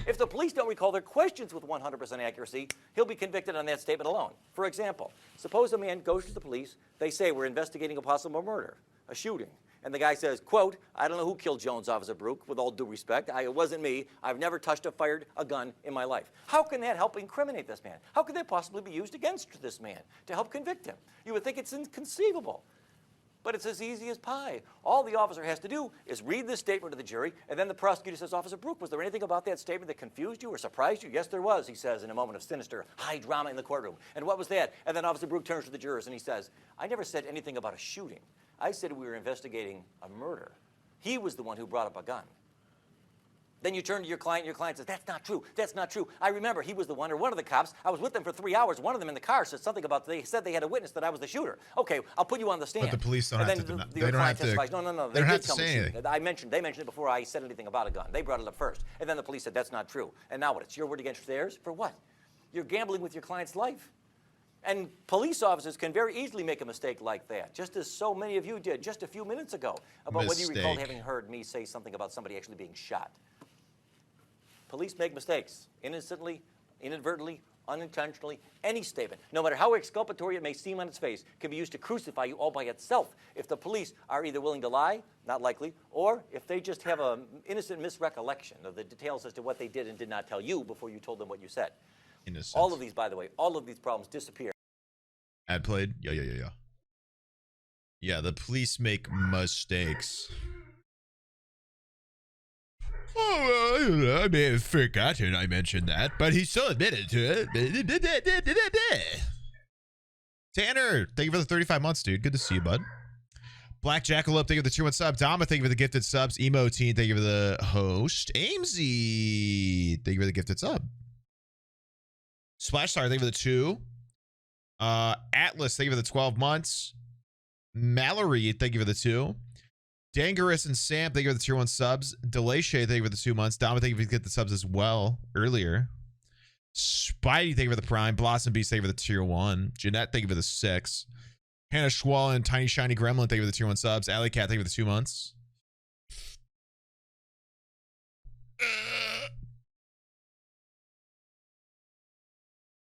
If the police don't recall their questions with 100% accuracy, he'll be convicted on that statement alone. For example, suppose a man goes to the police, they say, we're investigating a possible murder, a shooting. And the guy says, quote, I don't know who killed Jones, Officer Brook, with all due respect. It wasn't me. I've never touched or fired a gun in my life. How can that help incriminate this man? How could that possibly be used against this man to help convict him? You would think it's inconceivable. But it's as easy as pie. All the officer has to do is read this statement to the jury, and then the prosecutor says, Officer Brook, was there anything about that statement that confused you or surprised you? Yes, there was, he says, in a moment of sinister, high drama in the courtroom. And what was that? And then Officer Brook turns to the jurors and he says, I never said anything about a shooting. I said we were investigating a murder. He was the one who brought up a gun. Then you turn to your client says, that's not true, that's not true. I remember he was the one, or one of the cops, I was with them for 3 hours, one of them in the car said something about, they said they had a witness that I was the shooter. Okay, I'll put you on the stand. But the police don't have to deny. They don't have to. No, they don't have to say anything. They mentioned it before I said anything about a gun. They brought it up first. And then the police said, that's not true. And now what? It's your word against theirs? For what? You're gambling with your client's life. And police officers can very easily make a mistake like that, just as so many of you did just a few minutes ago about whether you recalled having heard me say something about somebody actually being shot. Police make mistakes, innocently, inadvertently, unintentionally. Any statement, no matter how exculpatory it may seem on its face, can be used to crucify you all by itself if the police are either willing to lie, not likely, or if they just have an innocent misrecollection of the details as to what they did and did not tell you before you told them what you said. Innocent. All of these, by the way, all of these problems disappear. Ad played? Yeah. Yeah, the police make mistakes. Oh, I may have forgotten I mentioned that, but he still admitted to it. Tanner, thank you for the 35 months, dude. Good to see you, bud. Black Jackalope, thank you for the 2-1 sub. Dama, thank you for the gifted subs. Emo Teen, thank you for the host. Amesy, thank you for the gifted sub. Splash Star, thank you for the 2. Atlas, thank you for the 12 months. Mallory, thank you for the 2. Dangerous and Sam, thank you for the tier 1 subs. Delay Shay, thank you for the 2 months. Dama, thank you for the subs as well earlier. Spidey, thank you for the prime. Blossom Beast, thank you for the tier 1. Jeanette, thank you for the 6. Hannah Schwallen, Tiny Shiny Gremlin, thank you for the tier 1 subs. Alley Cat, thank you for the 2 months.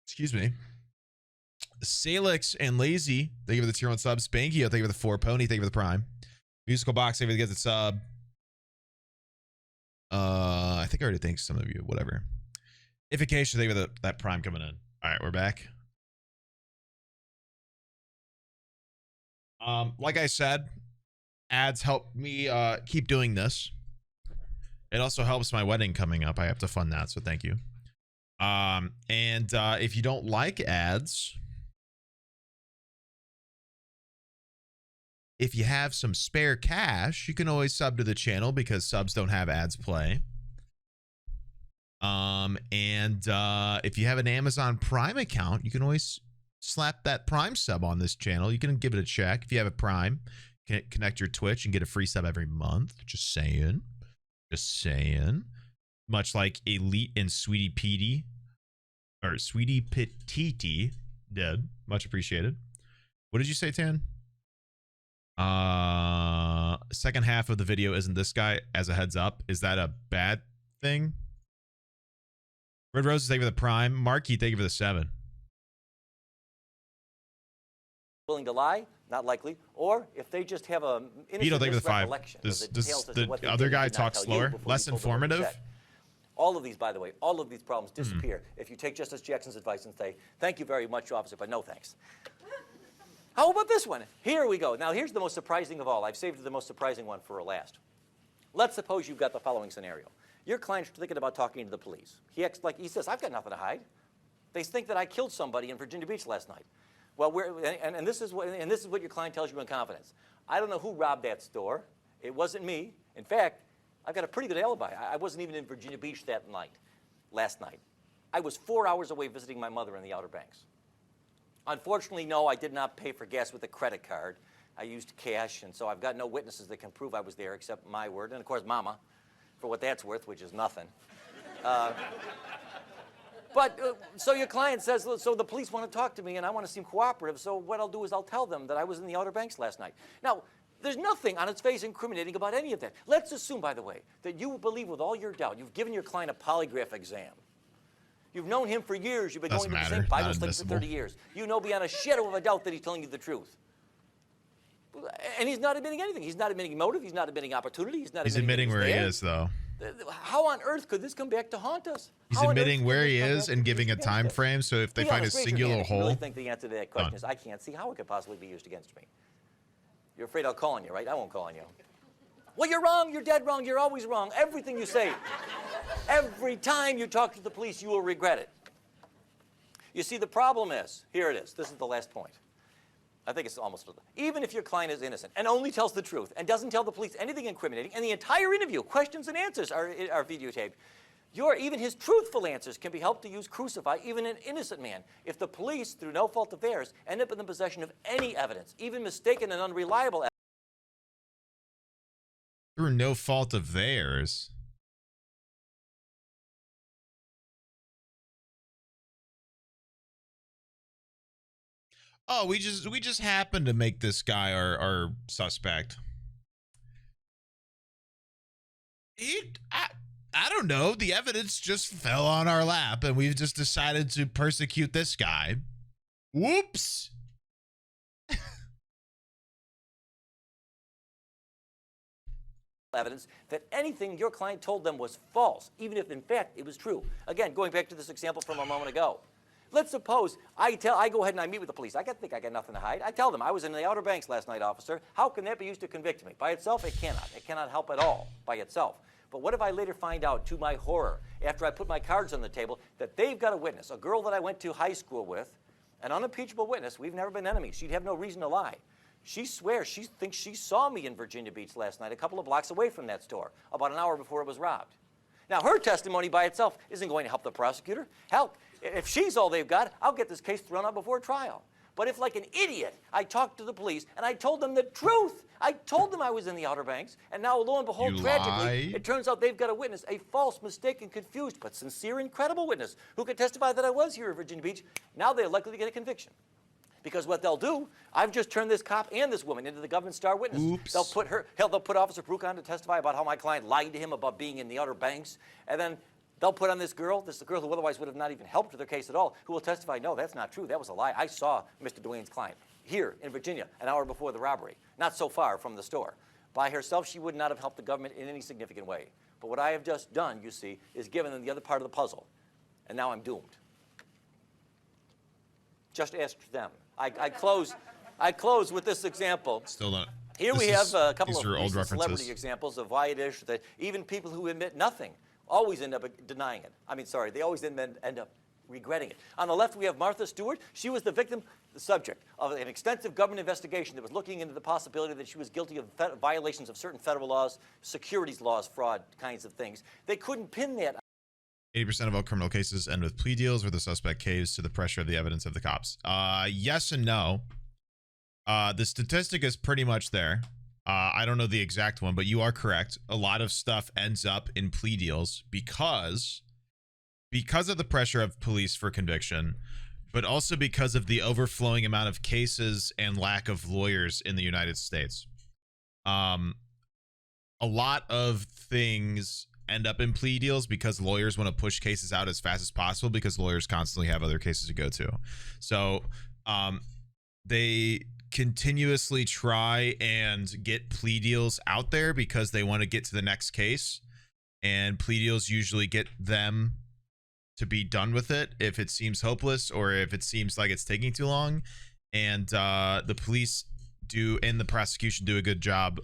Excuse me. Salix and Lazy, thank you for the tier 1 subs. Spankio, thank you for the 4. Pony, thank you for the prime. Musical Box, thank you for the gifted sub. I think I already thanked some of you. Whatever. Ification, thank you for that prime coming in. All right, we're back. Like I said, ads help me keep doing this. It also helps my wedding coming up. I have to fund that, so thank you. And if you don't like ads, if you have some spare cash, you can always sub to the channel because subs don't have ads play. If you have an Amazon Prime account, you can always slap that Prime sub on this channel. You can give it a check. If you have a Prime, connect your Twitch and get a free sub every month. Just saying. Just saying. Much like Elite and Sweetie Petey, or Sweetie Petiti did. Much appreciated. What did you say, Tan? Second half of the video isn't this guy, as a heads up. Is that a bad thing? Red Rose, thank you for the prime. Marky, thank you for the 7. Willing to lie, not likely, or if they just have a innocent misrecollection. Does the other guy talk slower, less informative? All of these, by the way, all of these problems disappear if you take Justice Jackson's advice and say, thank you very much, officer, but no thanks. How about this one? Here we go. Now, here's the most surprising of all. I've saved the most surprising one for last. Let's suppose you've got the following scenario. Your client's thinking about talking to the police. He says, I've got nothing to hide. They think that I killed somebody in Virginia Beach last night. Well, this is what your client tells you in confidence. I don't know who robbed that store. It wasn't me. In fact, I've got a pretty good alibi. I wasn't even in Virginia Beach last night. I was 4 hours away visiting my mother in the Outer Banks. Unfortunately, no, I did not pay for gas with a credit card. I used cash, and so I've got no witnesses that can prove I was there except my word, and of course, Mama, for what that's worth, which is nothing. So your client says, so the police want to talk to me, and I want to seem cooperative, so what I'll do is I'll tell them that I was in the Outer Banks last night. Now, there's nothing on its face incriminating about any of that. Let's assume, by the way, that you believe with all your doubt. You've given your client a polygraph exam. You've known him for years. You've been going to the same Bible study for 30 years. You know beyond a shadow of a doubt that he's telling you the truth. And he's not admitting anything. He's not admitting motive. He's not admitting opportunity. He's admitting where he is, though. How on earth could this come back to haunt us? He's admitting where he is and giving a time frame. So if they find a singular hole, I really think the answer to that question is I can't see how it could possibly be used against me. You're afraid I'll call on you, right? I won't call on you. Well, you're wrong. You're dead wrong. You're always wrong. Everything you say, every time you talk to the police, you will regret it. You see, the problem is, here it is. This is the last point. I think it's almost, even if your client is innocent and only tells the truth and doesn't tell the police anything incriminating, and the entire interview, questions and answers are videotaped, even his truthful answers can be helped to crucify even an innocent man. If the police, through no fault of theirs, end up in the possession of any evidence, even mistaken and unreliable evidence. Through no fault of theirs. Oh, we just happened to make this guy our suspect. I don't know. The evidence just fell on our lap, and we've just decided to persecute this guy. Whoops. Evidence that anything your client told them was false, even if in fact it was true. Again, going back to this example from a moment ago. Let's suppose I go ahead and I meet with the police. I think I got nothing to hide. I tell them I was in the Outer Banks last night, officer. How can that be used to convict me? By itself, it cannot. It cannot help at all by itself. But what if I later find out, to my horror, after I put my cards on the table, that they've got a witness, a girl that I went to high school with, an unimpeachable witness. We've never been enemies. She'd have no reason to lie. She swears she thinks she saw me in Virginia Beach last night, a couple of blocks away from that store, about an hour before it was robbed. Now, her testimony by itself isn't going to help the prosecutor. Hell, if she's all they've got, I'll get this case thrown out before trial. But if, like an idiot, I talked to the police and I told them the truth, I told them I was in the Outer Banks, and now, lo and behold, tragically, it turns out they've got a witness, a false, mistaken, confused, but sincere and credible witness who could testify that I was here in Virginia Beach. Now they're likely to get a conviction. Because what they'll do, I've just turned this cop and this woman into the government star witness. Oops. They'll put Officer Brooke on to testify about how my client lied to him about being in the Outer Banks, and then they'll put on this girl who otherwise would have not even helped with their case at all, who will testify, no, that's not true. That was a lie. I saw Mr. Dwayne's client here in Virginia an hour before the robbery, not so far from the store. By herself, she would not have helped the government in any significant way. But what I have just done, you see, is given them the other part of the puzzle, and now I'm doomed. Just ask them. I close with this example. Still not. Here we have a couple of recent celebrity examples of why it is that even people who admit nothing always end up denying it. They always end up regretting it. On the left, we have Martha Stewart. She was the victim, the subject of an extensive government investigation that was looking into the possibility that she was guilty of violations of certain federal laws, securities laws, fraud kinds of things. They couldn't pin that. 80% of all criminal cases end with plea deals where the suspect caves to the pressure of the evidence of the cops. Yes and no. The statistic is pretty much there. I don't know the exact one, but you are correct. A lot of stuff ends up in plea deals because of the pressure of police for conviction, but also because of the overflowing amount of cases and lack of lawyers in the United States. A lot of things end up in plea deals because lawyers want to push cases out as fast as possible because lawyers constantly have other cases to go to. So they continuously try and get plea deals out there because they want to get to the next case, and plea deals usually get them to be done with it if it seems hopeless or if it seems like it's taking too long. And the police and the prosecution do a good job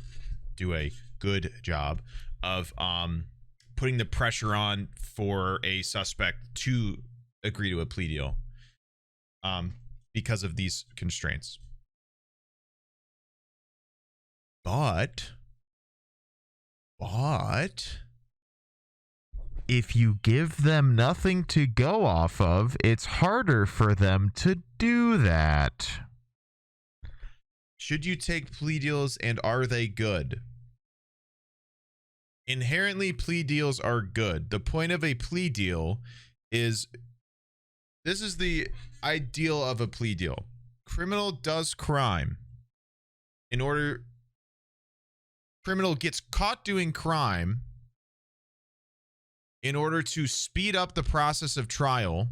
putting the pressure on for a suspect to agree to a plea deal because of these constraints. But if you give them nothing to go off of, it's harder for them to do that. Should you take plea deals, and are they good? Inherently, plea deals are good. The point of a plea deal is, this is the ideal of a plea deal. Criminal does crime. Criminal gets caught doing crime in order to speed up the process of trial,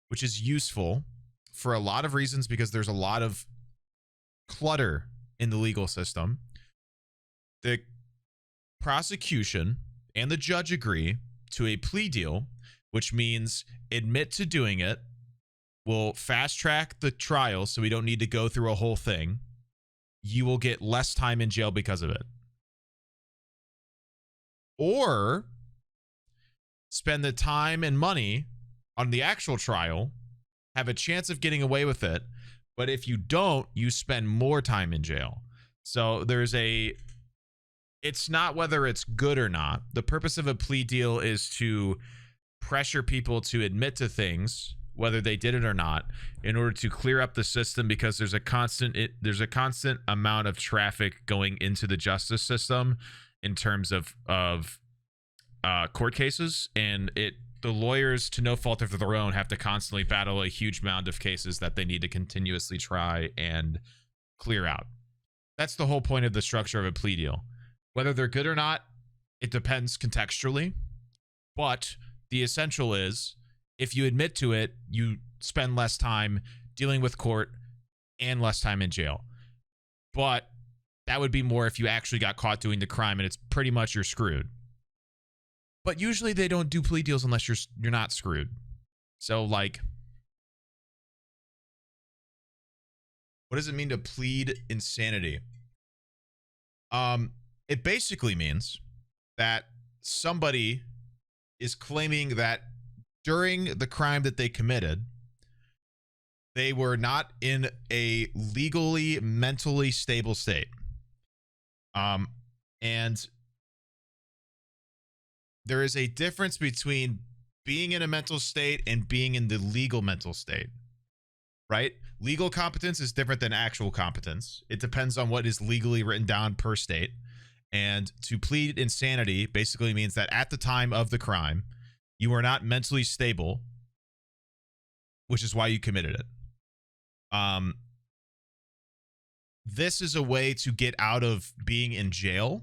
which is useful for a lot of reasons, because there's a lot of clutter in the legal system. The prosecution and the judge agree to a plea deal, which means admit to doing it, will fast track the trial so we don't need to go through a whole thing. You will get less time in jail because of it. Or spend the time and money on the actual trial, have a chance of getting away with it, but if you don't, you spend more time in jail. So it's not whether it's good or not. The purpose of a plea deal is to pressure people to admit to things, whether they did it or not, in order to clear up the system, because there's a constant amount of traffic going into the justice system in terms of court cases, and the lawyers, to no fault of their own, have to constantly battle a huge amount of cases that they need to continuously try and clear out. That's the whole point of the structure of a plea deal. Whether they're good or not, it depends contextually, but the essential is, if you admit to it, you spend less time dealing with court and less time in jail. But that would be more if you actually got caught doing the crime, and it's pretty much you're screwed. But usually they don't do plea deals unless you're not screwed. So, like, what does it mean to plead insanity? It basically means that somebody is claiming that during the crime that they committed, they were not in a legally, mentally stable state. And there is a difference between being in a mental state and being in the legal mental state, right? Legal competence is different than actual competence. It depends on what is legally written down per state. And to plead insanity basically means that at the time of the crime, you were not mentally stable, which is why you committed it. This is a way to get out of being in jail.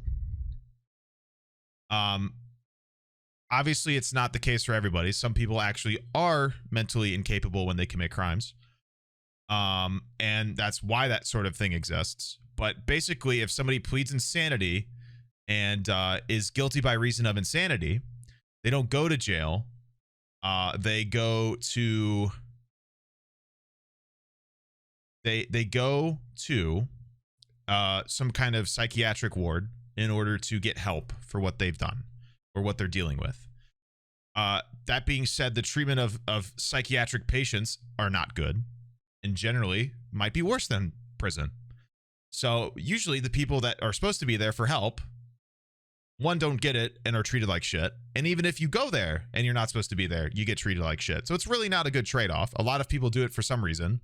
Obviously, it's not the case for everybody. Some people actually are mentally incapable when they commit crimes. And that's why that sort of thing exists. But basically, if somebody pleads insanity and is guilty by reason of insanity, they don't go to jail. They go to some kind of psychiatric ward in order to get help for what they've done or what they're dealing with. That being said, the treatment of psychiatric patients are not good, and generally might be worse than prison. So usually the people that are supposed to be there for help, one, don't get it and are treated like shit. And even if you go there and you're not supposed to be there, you get treated like shit. So it's really not a good trade-off. A lot of people do it for some reason.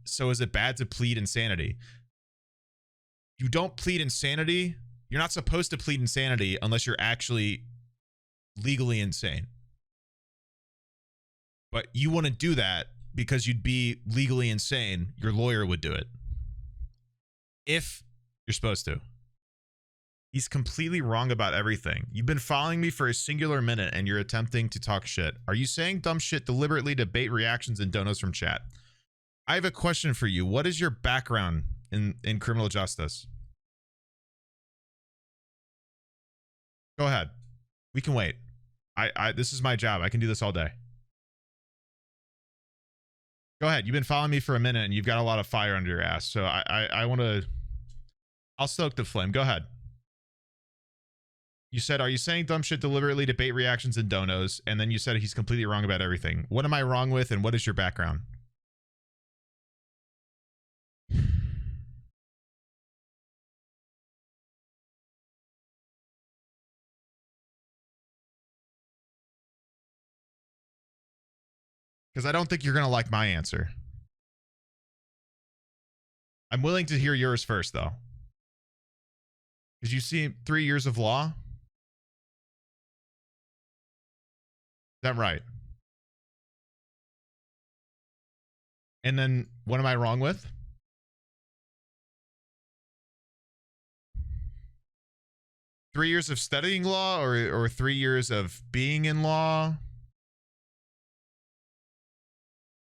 So is it bad to plead insanity? You don't plead insanity. You're not supposed to plead insanity unless you're actually legally insane. But you want to do that because you'd be legally insane. Your lawyer would do it. If you're supposed to. He's completely wrong about everything. You've been following me for a singular minute and you're attempting to talk shit. Are you saying dumb shit deliberately to bait reactions and donos from chat? I have a question for you. What is your background in criminal justice? Go ahead. We can wait. This is my job. I can do this all day. Go ahead. You've been following me for a minute and you've got a lot of fire under your ass. So I want to... I'll stoke the flame. Go ahead. You said, are you saying dumb shit deliberately to bait reactions and donos? And then you said he's completely wrong about everything. What am I wrong with, and what is your background? Because I don't think you're going to like my answer. I'm willing to hear yours first, though. Because you see 3 years of law? Is that right? And then what am I wrong with? Three years of studying law or 3 years of being in law?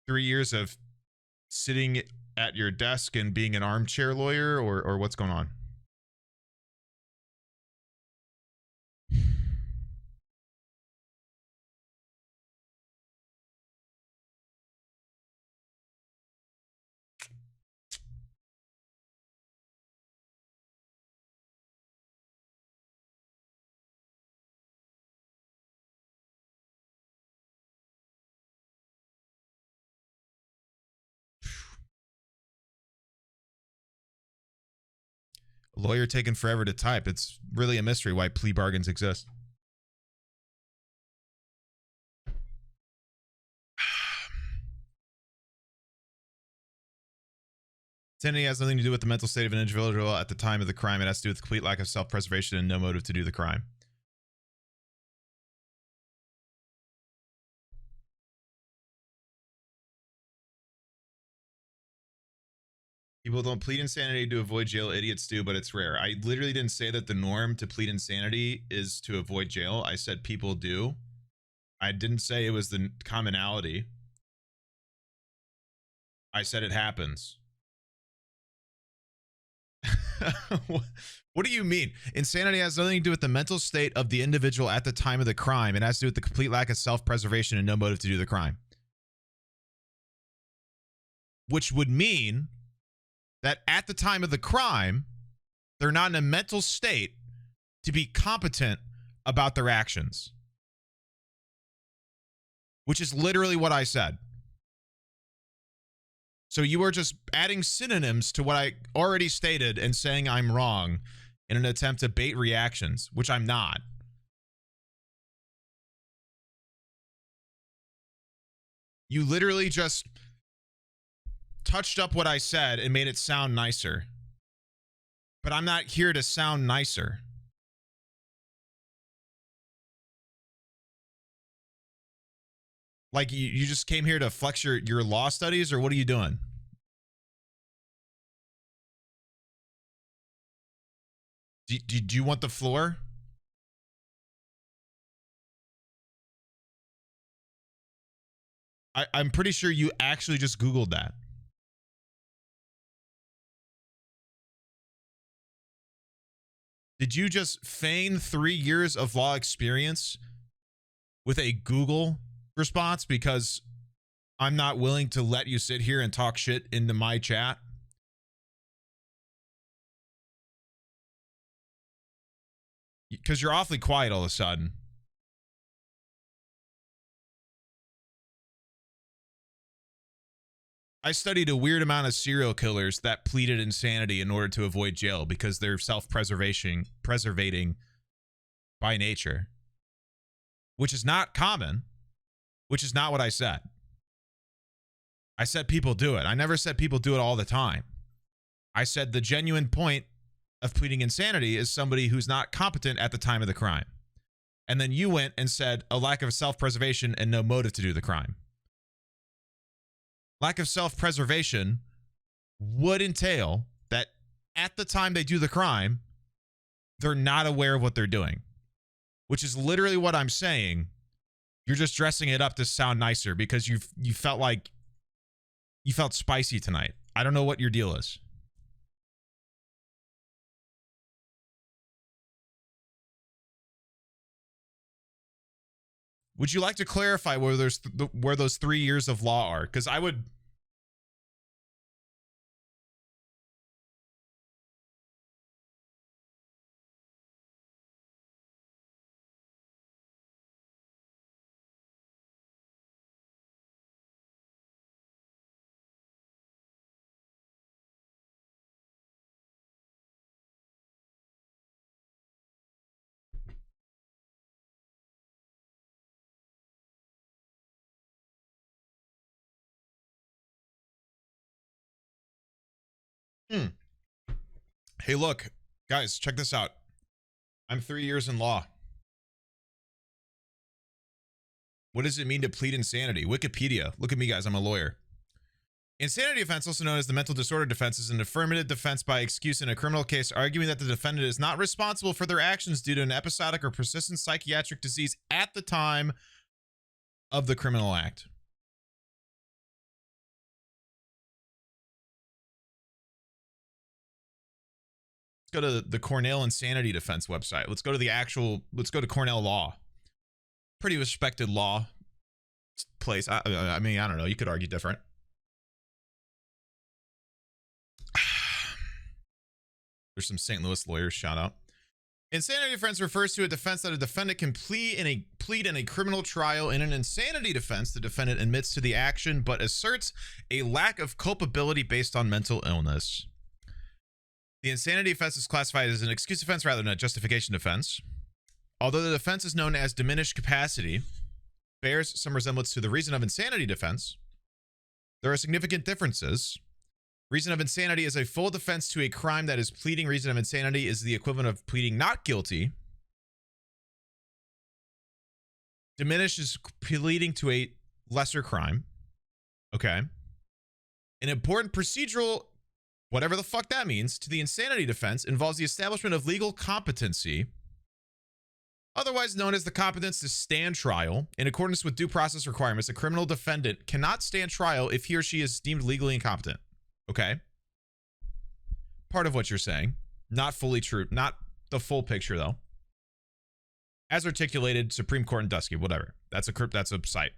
3 years of sitting at your desk and being an armchair lawyer, or what's going on? A lawyer taking forever to type. It's really a mystery why plea bargains exist. Insanity has nothing to do with the mental state of an individual at the time of the crime. It has to do with complete lack of self-preservation and no motive to do the crime. People don't plead insanity to avoid jail. Idiots do, but it's rare. I literally didn't say that the norm to plead insanity is to avoid jail. I said people do. I didn't say it was the commonality. I said it happens. What do you mean? Insanity has nothing to do with the mental state of the individual at the time of the crime. It has to do with the complete lack of self-preservation and no motive to do the crime. Which would mean that at the time of the crime, they're not in a mental state to be competent about their actions. Which is literally what I said. So you are just adding synonyms to what I already stated and saying I'm wrong in an attempt to bait reactions, which I'm not. You literally just touched up what I said and made it sound nicer. But I'm not here to sound nicer. Like you just came here to flex your law studies, or what are you doing? Do you want the floor? I'm pretty sure you actually just Googled that. Did you just feign 3 years of law experience with a Google response because I'm not willing to let you sit here and talk shit into my chat? Because you're awfully quiet all of a sudden. I studied a weird amount of serial killers that pleaded insanity in order to avoid jail because they're preservating by nature, which is not common, which is not what I said. I said people do it. I never said people do it all the time. I said the genuine point of pleading insanity is somebody who's not competent at the time of the crime. And then you went and said a lack of self-preservation and no motive to do the crime. Lack of self-preservation would entail that at the time they do the crime, they're not aware of what they're doing, which is literally what I'm saying. You're just dressing it up to sound nicer because you felt like you felt spicy tonight. I don't know what your deal is. Would you like to clarify where those 3 years of law are? Because I would. Hmm. Hey, look, guys, check this out. I'm 3 years in law. What does it mean to plead insanity? Wikipedia. Look at me, guys. I'm a lawyer. Insanity defense, also known as the mental disorder defense, is an affirmative defense by excuse in a criminal case, arguing that the defendant is not responsible for their actions due to an episodic or persistent psychiatric disease at the time of the criminal act. Let's go to the Cornell Insanity Defense website. Let's go to Cornell Law. Pretty respected law place. I mean, I don't know. You could argue different. There's some St. Louis lawyers, shout out. Insanity defense refers to a defense that a defendant can plead in a criminal trial. In an insanity defense, the defendant admits to the action but asserts a lack of culpability based on mental illness. The insanity defense is classified as an excuse defense rather than a justification defense. Although the defense is known as diminished capacity, bears some resemblance to the reason of insanity defense, there are significant differences. Reason of insanity is a full defense to a crime that is pleading. Reason of insanity is the equivalent of pleading not guilty. Diminished is pleading to a lesser crime. Okay. An important procedural, whatever the fuck that means, to the insanity defense involves the establishment of legal competency, otherwise known as the competence to stand trial. In accordance with due process requirements, a criminal defendant cannot stand trial if he or she is deemed legally incompetent. Okay. Part of what you're saying. Not fully true. Not the full picture, though. As articulated, Supreme Court in Dusky, whatever. That's a site.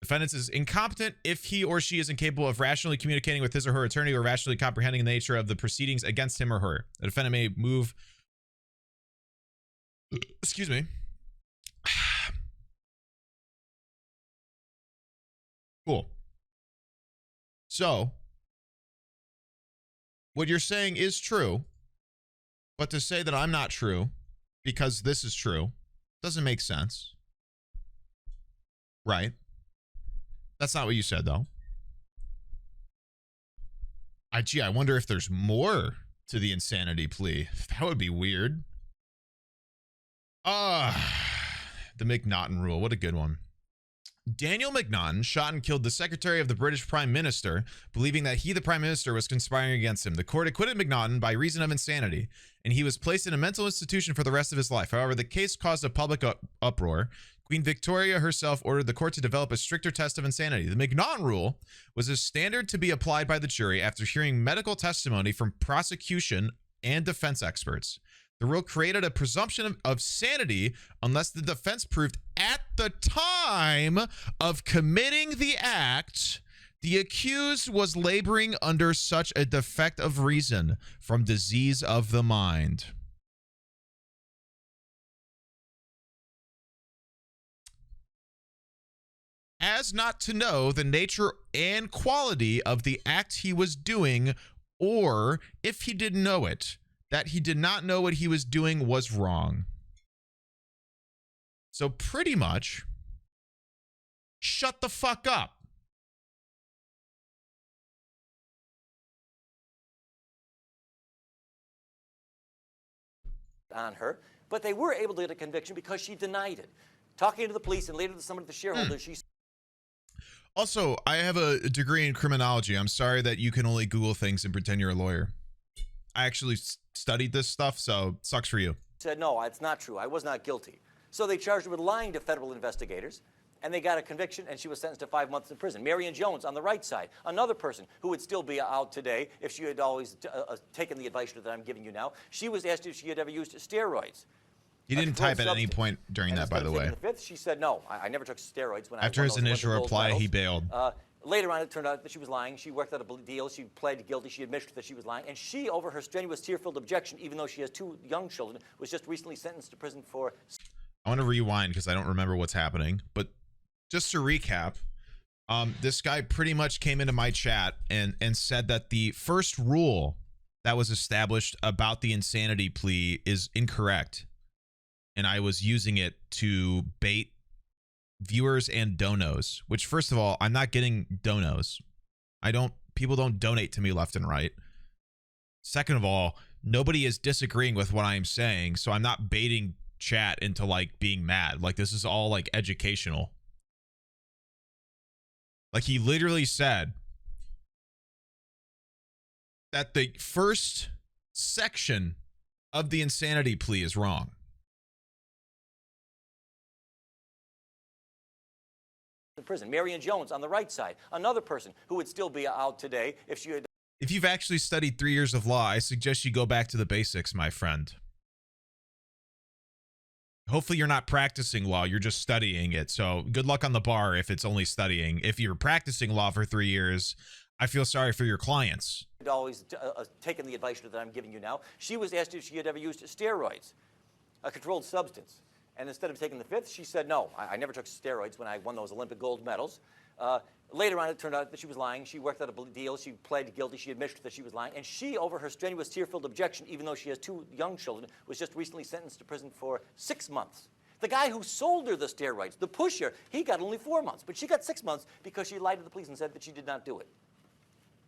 Defendant is incompetent if he or she is incapable of rationally communicating with his or her attorney or rationally comprehending the nature of the proceedings against him or her. The defendant may move... Excuse me. Cool. So... what you're saying is true, but to say that I'm not true because this is true doesn't make sense. Right? That's not what you said, though. I wonder if there's more to the insanity plea. That would be weird. The Mcnaughton Rule. What a good one. Daniel Mcnaughton shot and killed the secretary of the British Prime Minister, believing that he, the Prime Minister, was conspiring against him. The court acquitted Mcnaughton by reason of insanity, and he was placed in a mental institution for the rest of his life. However, the case caused a public uproar. Queen Victoria herself ordered the court to develop a stricter test of insanity. The Mgnon Rule was a standard to be applied by the jury after hearing medical testimony from prosecution and defense experts. The rule created a presumption of sanity unless the defense proved at the time of committing the act, the accused was laboring under such a defect of reason from disease of the mind. As not to know the nature and quality of the act he was doing, or if he did know it, that he did not know what he was doing was wrong. So pretty much, shut the fuck up. On her, but they were able to get a conviction because she denied it. Talking to the police and later to some of the shareholders, she... Also, I have a degree in criminology. I'm sorry that you can only Google things and pretend you're a lawyer. I actually studied this stuff, so sucks for you. Said, no, it's not true. I was not guilty. So they charged her with lying to federal investigators, and they got a conviction, and she was sentenced to 5 months in prison. Marion Jones on the right side, another person who would still be out today if she had always taken the advice that I'm giving you now. She was asked if she had ever used steroids. He didn't type at any point during that, by the way. The fifth, she said, no, I never took steroids. When After his initial reply, he bailed. Later on, it turned out that she was lying. She worked out a deal. She pled guilty. She admitted that she was lying. And she, over her strenuous, tear-filled objection, even though she has 2 young children, was just recently sentenced to prison for... I want to rewind because I don't remember what's happening. But just to recap, this guy pretty much came into my chat and said that the first rule that was established about the insanity plea is incorrect. And I was using it to bait viewers and donos, which, first of all, I'm not getting donos. People don't donate to me left and right. Second of all, nobody is disagreeing with what I'm saying, so I'm not baiting chat into like being mad. Like, this is all like educational. Like, he literally said that the first section of the insanity plea is wrong. In prison. Marion Jones on the right side, another person who would still be out today if she had. If you've actually studied 3 years of law, I suggest you go back to the basics, my friend. Hopefully you're not practicing law, you're just studying it. So good luck on the bar if it's only studying. If you're practicing law for 3 years, I feel sorry for your clients. Always taken the advice that I'm giving you now. She was asked if she had ever used steroids, a controlled substance. And instead of taking the fifth, she said, no, I never took steroids when I won those Olympic gold medals. Later on, it turned out that she was lying. She worked out a deal. She pled guilty. She admitted that she was lying. And she, over her strenuous, tear-filled objection, even though she has 2 young children, was just recently sentenced to prison for 6 months. The guy who sold her the steroids, the pusher, he got only 4 months. But she got 6 months because she lied to the police and said that she did not do it.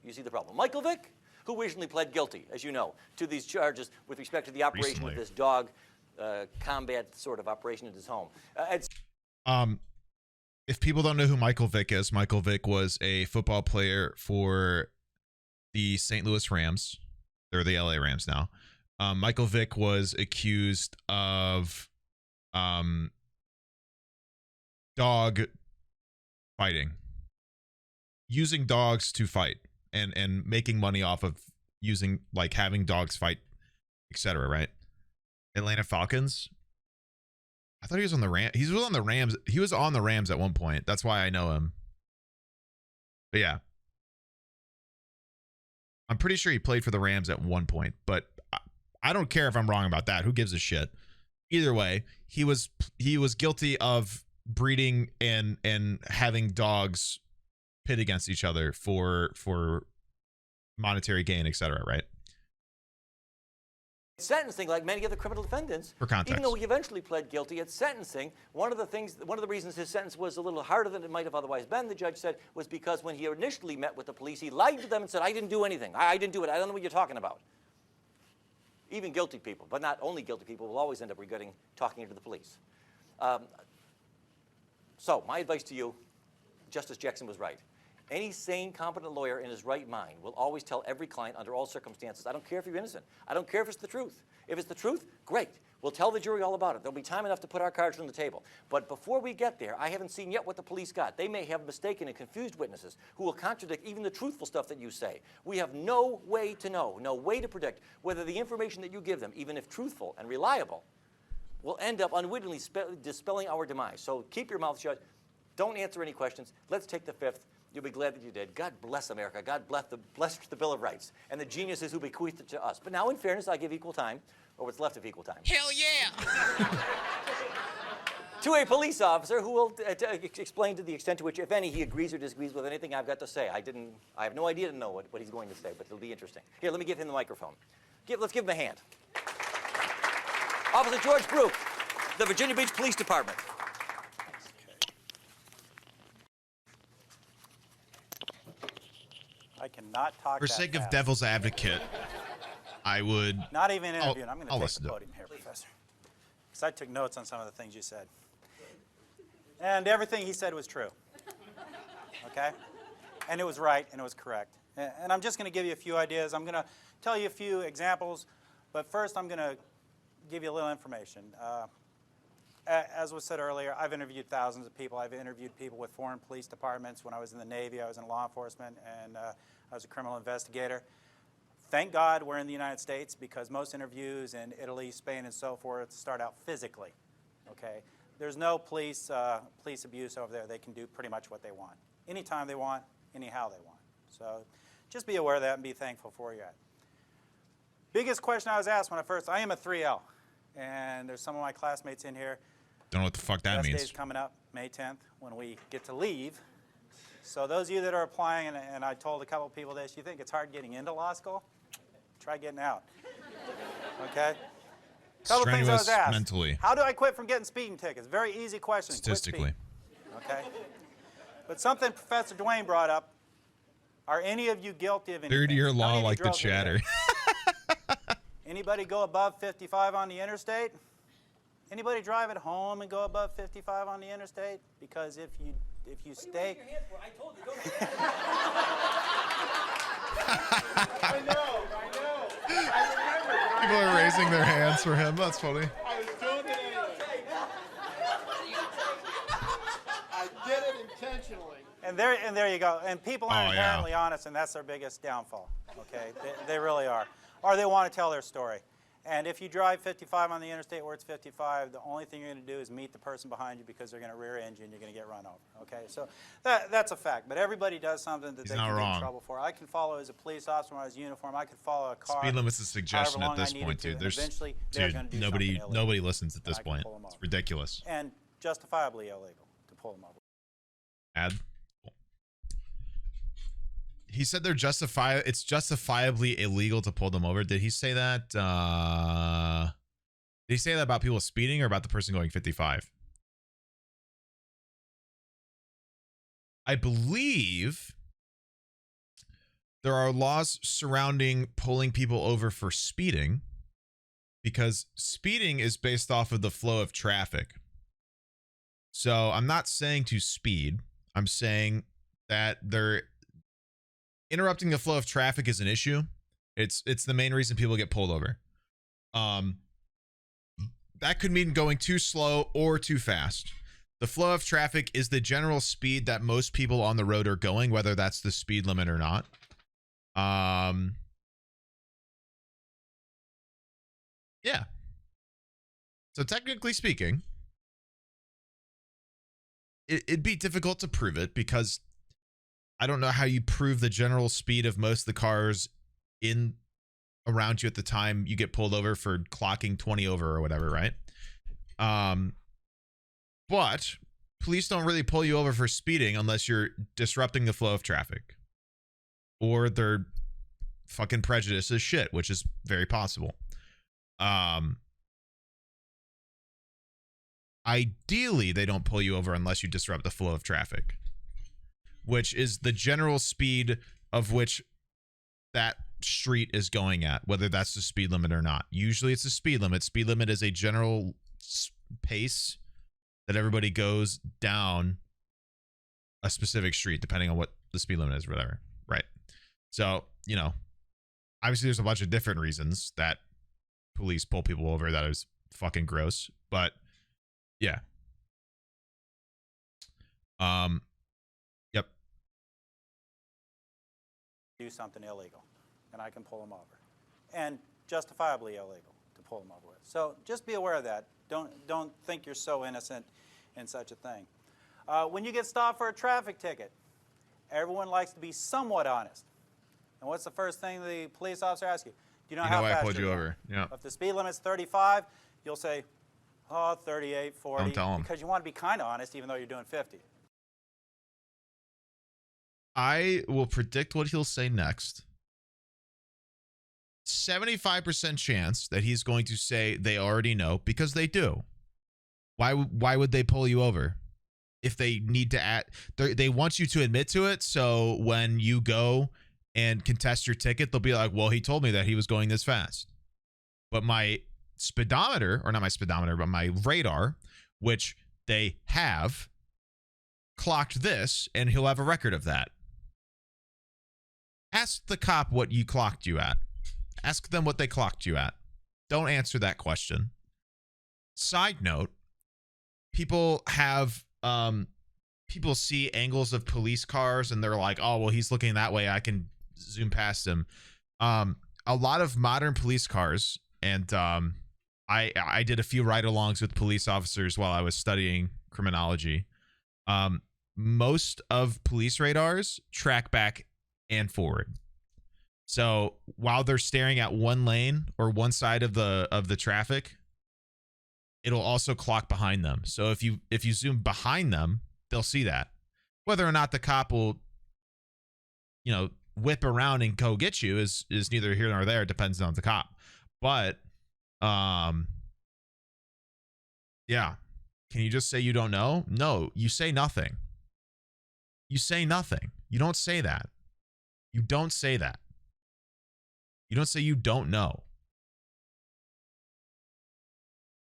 You see the problem. Michael Vick, who recently pled guilty, as you know, to these charges with respect to the operation of this dog combat sort of operation at his home. If people don't know who Michael Vick is, Michael Vick was a football player for the St. Louis Rams. They're the LA Rams now. Michael Vick was accused of dog fighting, using dogs to fight, and making money off of using, like, having dogs fight, etc. Right? Atlanta Falcons. I thought he was on the Rams. He was on the Rams. He was on the Rams at one point. That's why I know him. But yeah, I'm pretty sure he played for the Rams at one point. But I don't care if I'm wrong about that. Who gives a shit? Either way, he was guilty of breeding and having dogs pit against each other for monetary gain, etc. Right? Sentencing, like many other criminal defendants, For context. even though he eventually pled guilty at sentencing, one of the reasons his sentence was a little harder than it might have otherwise been, the judge said, was because when he initially met with the police, he lied to them and said, I didn't do anything. I didn't do it. I don't know what you're talking about. Even guilty people, but not only guilty people, will always end up regretting talking to the police. So my advice to you, Justice Jackson was right. Any sane, competent lawyer in his right mind will always tell every client under all circumstances, I don't care if you're innocent. I don't care if it's the truth. If it's the truth, great. We'll tell the jury all about it. There'll be time enough to put our cards on the table. But before we get there, I haven't seen yet what the police got. They may have mistaken and confused witnesses who will contradict even the truthful stuff that you say. We have no way to know, no way to predict whether the information that you give them, even if truthful and reliable, will end up unwittingly dispelling our demise. So keep your mouth shut. Don't answer any questions. Let's take the fifth. You'll be glad that you did. God bless America. God bless the Bill of Rights and the geniuses who bequeathed it to us. But now, in fairness, I give equal time, or what's left of equal time. Hell yeah! To a police officer who will explain to the extent to which, if any, he agrees or disagrees with anything I've got to say. I have no idea to know what he's going to say, but it'll be interesting. Here, let me give him the microphone. Let's give him a hand. Officer George Brook, the Virginia Beach Police Department. I cannot talk For that sake of fast. devil's advocate, I would. Not even interviewing. I'm going I'll to take listen the to it. podium here, Professor. Because I took notes on some of the things you said. And everything he said was true. Okay? And it was right, and it was correct. And I'm just going to give you a few ideas. I'm going to tell you a few examples. But first, I'm going to give you a little information. As was said earlier, I've interviewed thousands of people. I've interviewed people with foreign police departments. When I was in the Navy, I was in law enforcement, and I was a criminal investigator. Thank God we're in the United States, because most interviews in Italy, Spain, and so forth start out physically. Okay? There's no police abuse over there. They can do pretty much what they want. Anytime they want, anyhow they want. So just be aware of that and be thankful for you. Biggest question I was asked when I am a 3L, and there's some of my classmates in here. Don't know what the fuck that Best means. day's coming up, May 10th, when we get to leave. So those of you that are applying, and I told a couple of people this, you think it's hard getting into law school? Try getting out. Okay? Couple things I was Strenuous asked. mentally. How do I quit from getting speeding tickets? Very easy question. Statistically. Quit speeding. Okay? But something Professor Dwayne brought up, are any of you guilty of anything? Third year Not law any like the drugs or chatter. anything. Anybody go above 55 on the interstate? Anybody drive at home and go above 55 on the interstate? Because if you stay... I told you, don't I know. I remember. People are raising their hands for him. That's funny. I was doing it anyway. I did it intentionally. And there you go. And people aren't inherently honest, and that's their biggest downfall. Okay, they really are. Or they want to tell their story. And if you drive 55 on the interstate where it's 55, the only thing you're going to do is meet the person behind you because they're going to rear end you and you're going to get run over. Okay, so that's a fact. But everybody does something that they can get in trouble for. I can follow as a police officer when I was in uniform. I could follow a car. Speed limit's a suggestion at this point, dude. Eventually, they're going to do nobody listens at this point. It's ridiculous. And justifiably illegal to pull them over. Ad. He said it's justifiably illegal to pull them over. Did he say that? Did he say that about people speeding or about the person going 55? I believe there are laws surrounding pulling people over for speeding because speeding is based off of the flow of traffic. So I'm not saying to speed. I'm saying that interrupting the flow of traffic is an issue. It's the main reason people get pulled over. That could mean going too slow or too fast. The flow of traffic is the general speed that most people on the road are going, whether that's the speed limit or not. Yeah. So technically speaking, it'd be difficult to prove it because I don't know how you prove the general speed of most of the cars in around you at the time you get pulled over for clocking 20 over or whatever, right? But police don't really pull you over for speeding unless you're disrupting the flow of traffic or they're fucking prejudiced as shit, which is very possible. Ideally, they don't pull you over unless you disrupt the flow of traffic, which is the general speed of which that street is going at, whether that's the speed limit or not. Usually it's a speed limit. Speed limit is a general pace that everybody goes down a specific street, depending on what the speed limit is or whatever. Right. So, obviously there's a bunch of different reasons that police pull people over. That is fucking gross. But yeah. Yep. Do something illegal, and I can pull them over, and justifiably illegal to pull them over with. So just be aware of that. Don't think you're so innocent in such a thing. When you get stopped for a traffic ticket, everyone likes to be somewhat honest. And what's the first thing the police officer asks you? Do you know how fast I pulled you you're over? Yeah. If the speed limit's 35, you'll say, 38, 40. Don't tell them. Because you want to be kind of honest, even though you're doing 50. I will predict what he'll say next. 75% chance that he's going to say they already know, because they do. Why would they pull you over? If they need to they want you to admit to it, so when you go and contest your ticket, they'll be like, well, he told me that he was going this fast. But my speedometer, or not my speedometer, but my radar, which they have, clocked this, and he'll have a record of that. Ask the cop what you clocked you at. Ask them what they clocked you at. Don't answer that question. Side note, people see angles of police cars and they're like, oh, well, he's looking that way, I can zoom past him. A lot of modern police cars, and I did a few ride-alongs with police officers while I was studying criminology. Most of police radars track back and forward. So while they're staring at one lane or one side of the traffic, it'll also clock behind them. So if you zoom behind them, they'll see that. Whether or not the cop will, whip around and go get you is neither here nor there. It depends on the cop. But yeah. Can you just say you don't know? No, you say nothing. You say nothing. You don't say that. You don't say that. You don't say you don't know.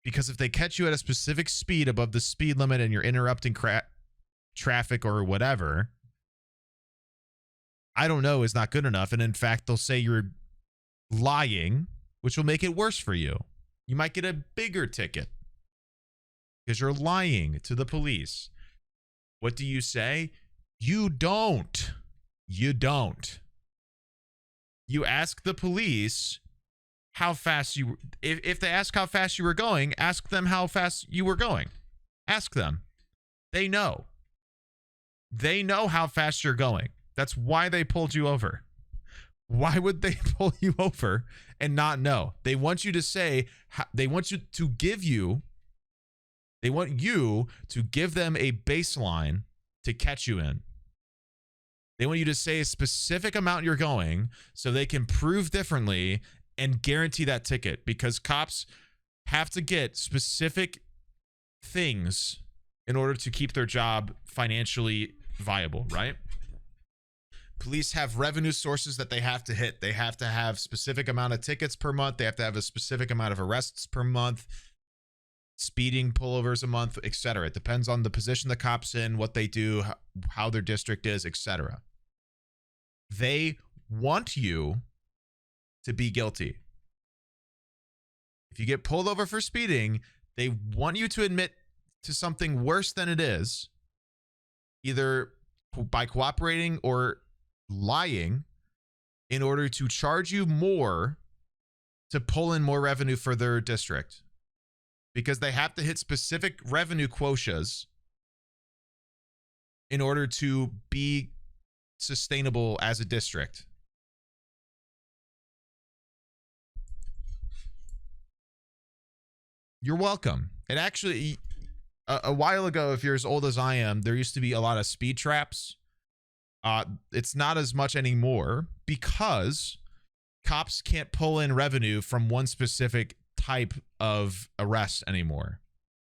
Because if they catch you at a specific speed above the speed limit and you're interrupting traffic or whatever, I don't know, is not good enough. And in fact, they'll say you're lying, which will make it worse for you. You might get a bigger ticket because you're lying to the police. What do you say? You don't. You don't. You ask the police how fast you, if they ask how fast you were going, ask them how fast you were going. Ask them. They know. They know how fast you're going. That's why they pulled you over. Why would they pull you over and not know? They want you to say, they want you to give you, they want you to give them a baseline to catch you in. They want you to say a specific amount you're going so they can prove differently and guarantee that ticket, because cops have to get specific things in order to keep their job financially viable, right? Police have revenue sources that they have to hit. They have to have specific amount of tickets per month. They have to have a specific amount of arrests per month, speeding pullovers a month, etc. It depends on the position the cop's in, what they do, how their district is, etc. They want you to be guilty. If you get pulled over for speeding, they want you to admit to something worse than it is, either by cooperating or lying, in order to charge you more to pull in more revenue for their district, because they have to hit specific revenue quotas in order to be sustainable as a district. You're welcome. It actually, a while ago, if you're as old as I am, there used to be a lot of speed traps. It's not as much anymore because cops can't pull in revenue from one specific type of arrest anymore.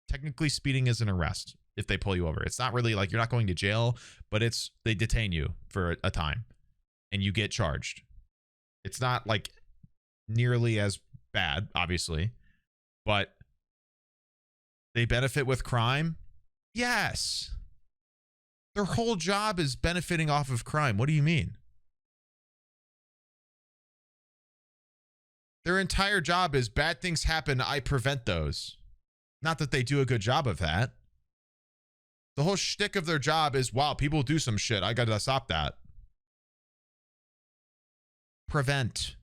Technically, speeding is an arrest if they pull you over. It's not really like you're not going to jail, but it's they detain you for a time and you get charged. It's not like nearly as bad, obviously, but they benefit with crime. Yes. Their whole job is benefiting off of crime. What do you mean? Their entire job is bad things happen, I prevent those. Not that they do a good job of that. The whole shtick of their job is, wow, people do some shit, I gotta stop that. Prevent.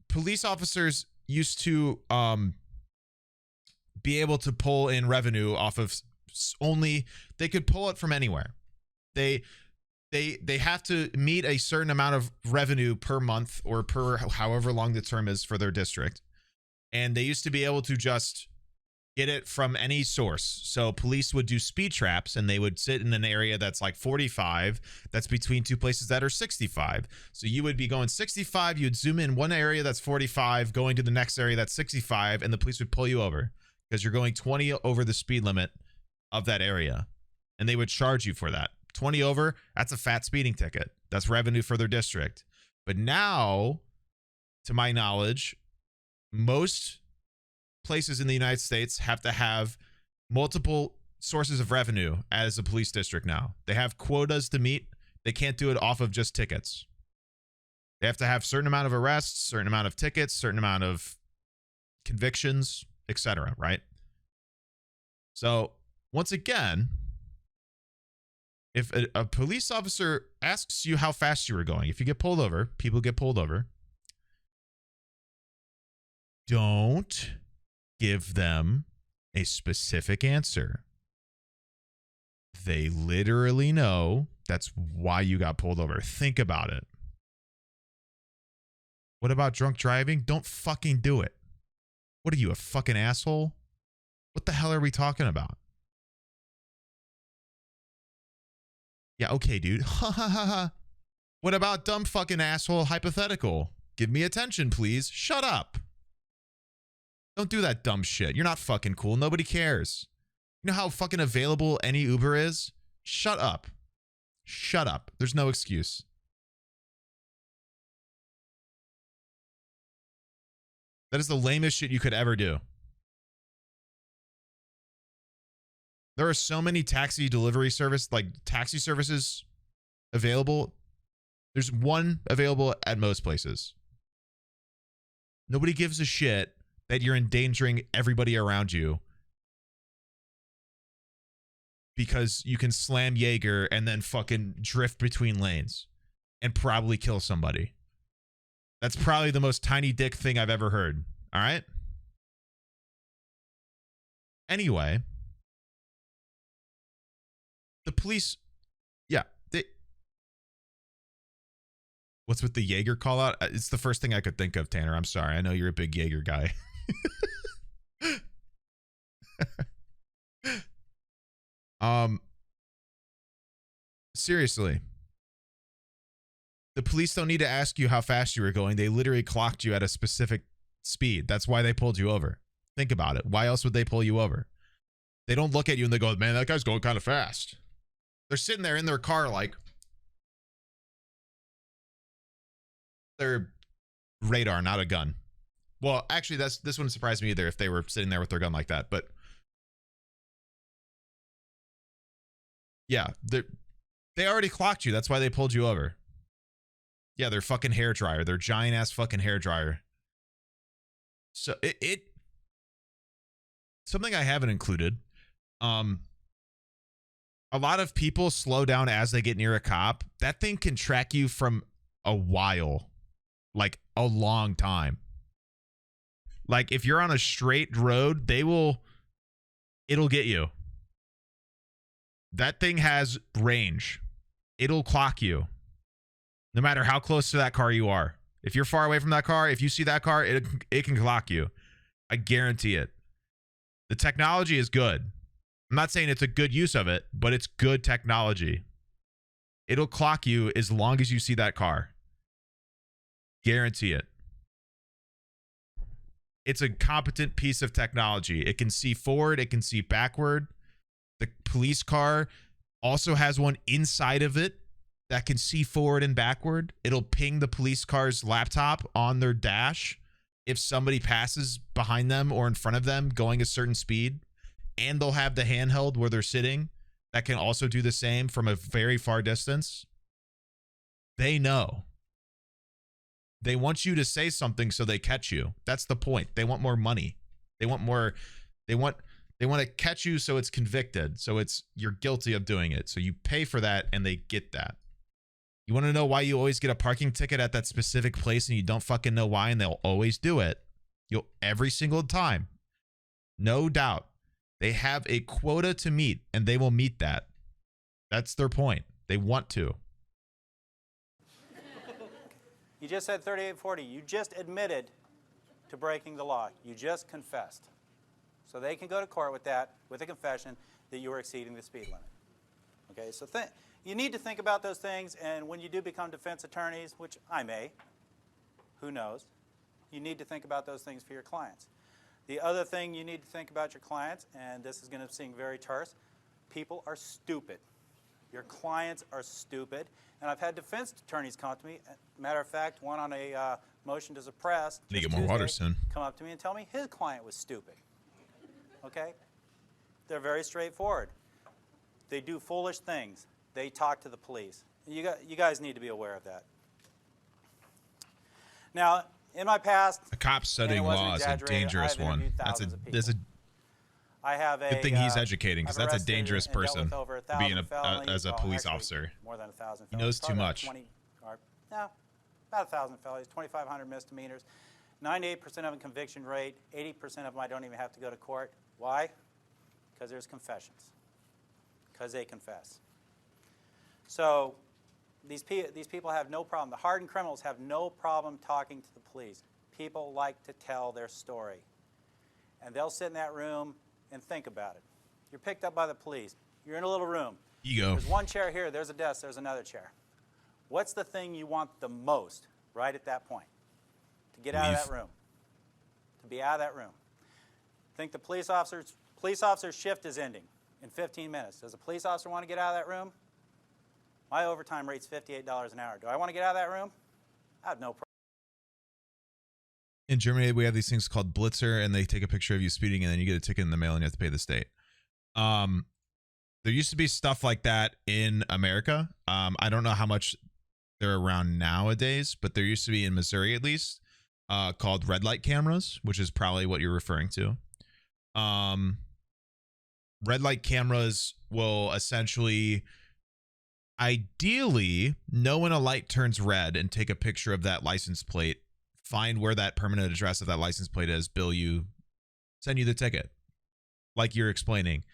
Police officers used to be able to pull in revenue off of only, they could pull it from anywhere. They have to meet a certain amount of revenue per month or per however long the term is for their district. And they used to be able to just get it from any source. So police would do speed traps and they would sit in an area that's like 45, that's between two places that are 65. So you would be going 65, you'd zoom in one area that's 45, going to the next area that's 65, and the police would pull you over because you're going 20 over the speed limit of that area. And they would charge you for that. 20 over, that's a fat speeding ticket. That's revenue for their district. But now, to my knowledge, most places in the United States have to have multiple sources of revenue as a police district now. They have quotas to meet. They can't do it off of just tickets. They have to have certain amount of arrests, certain amount of tickets, certain amount of convictions, etc., right? So, once again, if a police officer asks you how fast you were going, if you get pulled over, people get pulled over, don't give them a specific answer. They literally know that's why you got pulled over. Think about it. What about drunk driving? Don't fucking do it. What are you, a fucking asshole? What the hell are we talking about? Yeah, okay, dude. Ha ha ha ha. What about dumb fucking asshole hypothetical? Give me attention, please. Shut up. Don't do that dumb shit. You're not fucking cool. Nobody cares. You know how fucking available any Uber is? Shut up. Shut up. There's no excuse. That is the lamest shit you could ever do. There are so many taxi delivery service, like taxi services available. There's one available at most places. Nobody gives a shit that you're endangering everybody around you because you can slam Jaeger and then fucking drift between lanes and probably kill somebody. That's probably the most tiny dick thing I've ever heard. All right? Anyway, the police, yeah, what's with the Jaeger call out? It's the first thing I could think of, Tanner. I'm sorry. I know you're a big Jaeger guy. Seriously. The police don't need to ask you how fast you were going. They literally clocked you at a specific speed. That's why they pulled you over. Think about it. Why else would they pull you over? They don't look at you and they go, man, that guy's going kind of fast. They're sitting there in their car like their radar, not a gun. Well, actually, this wouldn't surprise me either if they were sitting there with their gun like that. But yeah, they already clocked you. That's why they pulled you over. Yeah, their fucking hair dryer, their giant ass fucking hair dryer. So it something I haven't included. A lot of people slow down as they get near a cop. That thing can track you from a while, like a long time. Like if you're on a straight road, it'll get you. That thing has range. It'll clock you. No matter how close to that car you are. If you're far away from that car, if you see that car, it can clock you. I guarantee it. The technology is good. I'm not saying it's a good use of it, but it's good technology. It'll clock you as long as you see that car. Guarantee it. It's a competent piece of technology. It can see forward, it can see backward. The police car also has one inside of it that can see forward and backward. It'll ping the police car's laptop on their dash if somebody passes behind them or in front of them going a certain speed. And they'll have the handheld where they're sitting that can also do the same from a very far distance. They know. They want you to say something so they catch you. That's the point. They want more money. They want to catch you so it's convicted. So you're guilty of doing it. So you pay for that and they get that. You want to know why you always get a parking ticket at that specific place and you don't fucking know why, and they'll always do it. Every single time. No doubt. They have a quota to meet and they will meet that. That's their point. They want to. You just said 3840. You just admitted to breaking the law. You just confessed. So they can go to court with that, with a confession that you were exceeding the speed limit. Okay, so you need to think about those things, and when you do become defense attorneys, which I may, who knows, you need to think about those things for your clients. The other thing you need to think about your clients, and this is going to seem very terse, people are stupid. Your clients are stupid. And I've had defense attorneys come up to me. Matter of fact, one on a motion to suppress Need to get more water soon. Come up to me and tell me his client was stupid. Okay? They're very straightforward. They do foolish things. They talk to the police. You guys need to be aware of that. Now, in my past, a cop studying law is a dangerous one. I have a good thing he's educating, because that's a dangerous person being as a police officer. More than 1,000 felonies. He knows too much. About 1,000 felonies, 2,500 misdemeanors, 98% of them conviction rate, 80% of them I don't even have to go to court. Why? Because there's confessions. Because they confess. So these people have no problem. The hardened criminals have no problem talking to the police. People like to tell their story. And they'll sit in that room and think about it. You're picked up by the police. You're in a little room. Ego. There's one chair here. There's a desk. There's another chair. What's the thing you want the most right at that point? To get out of that room. To be out of that room. Think the police officer's shift is ending in 15 minutes. Does a police officer want to get out of that room? My overtime rate's $58 an hour. Do I want to get out of that room? I have no problem. In Germany, we have these things called Blitzer, and they take a picture of you speeding, and then you get a ticket in the mail, and you have to pay the state. There used to be stuff like that in America. I don't know how much they're around nowadays, but there used to be in Missouri, at least, called red light cameras, which is probably what you're referring to. Red light cameras will essentially, ideally, know when a light turns red and take a picture of that license plate, find where that permanent address of that license plate is, bill you, send you the ticket, like you're explaining.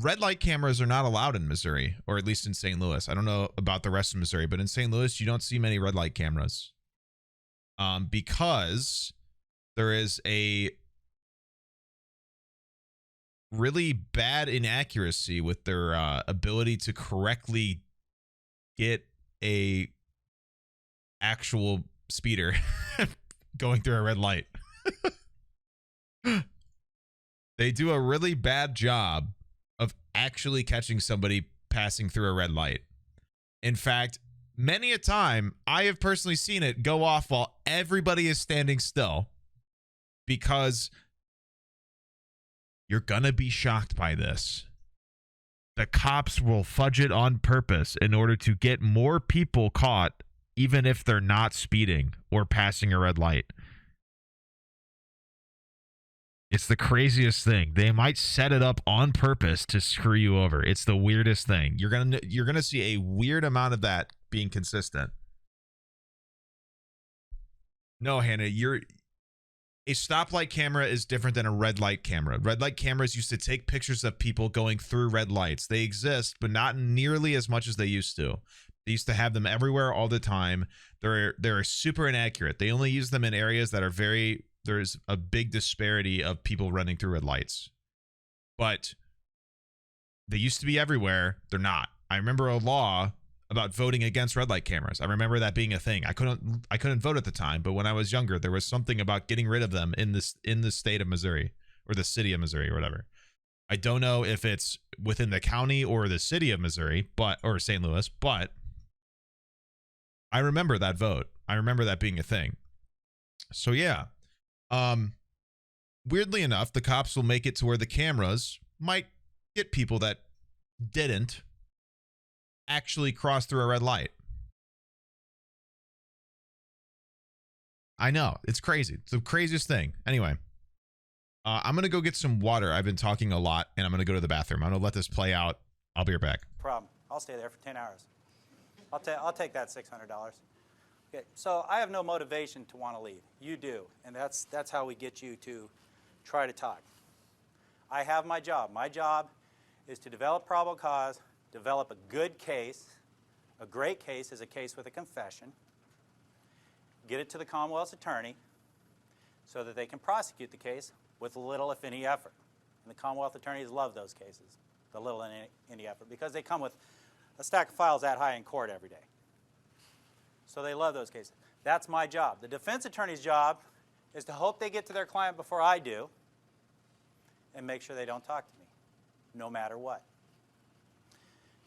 Red light cameras are not allowed in Missouri, or at least in St. Louis. I don't know about the rest of Missouri, but in St. Louis, you don't see many red light cameras, because there is a really bad inaccuracy with their ability to correctly get a actual speeder going through a red light. They do a really bad job of actually catching somebody passing through a red light. In fact, many a time I have personally seen it go off while everybody is standing still, because you're gonna be shocked by this. The cops will fudge it on purpose in order to get more people caught, even if they're not speeding or passing a red light. It's the craziest thing. They might set it up on purpose to screw you over. It's the weirdest thing. You're gonna see a weird amount of that being consistent. No, Hannah, a stoplight camera is different than a red light camera. Red light cameras used to take pictures of people going through red lights. They exist, but not nearly as much as they used to. They used to have them everywhere all the time. They're super inaccurate. They only use them in areas that are there's a big disparity of people running through red lights. But they used to be everywhere. They're not. I remember a law about voting against red light cameras. I remember that being a thing. I couldn't vote at the time, but when I was younger, there was something about getting rid of them in the state of Missouri, or the city of Missouri, or whatever. I don't know if it's within the county or the city of Missouri, or St. Louis, but I remember that vote. I remember that being a thing. So yeah. Weirdly enough, the cops will make it to where the cameras might get people that didn't actually cross through a red light. I know, it's crazy. It's the craziest thing. Anyway, I'm gonna go get some water. I've been talking a lot, and I'm gonna go to the bathroom. I'm gonna let this play out. I'll be right back. Problem. I'll stay there for 10 hours. I'll take that $600. Okay, so I have no motivation to want to leave. You do, and that's how we get you to try to talk. I have my job. My job is to develop probable cause, develop a good case. A great case is a case with a confession. Get it to the Commonwealth's attorney so that they can prosecute the case with little, if any, effort. And the Commonwealth attorneys love those cases, the little and any effort, because they come with a stack of files that high in court every day. So they love those cases. That's my job. The defense attorney's job is to hope they get to their client before I do and make sure they don't talk to me, no matter what.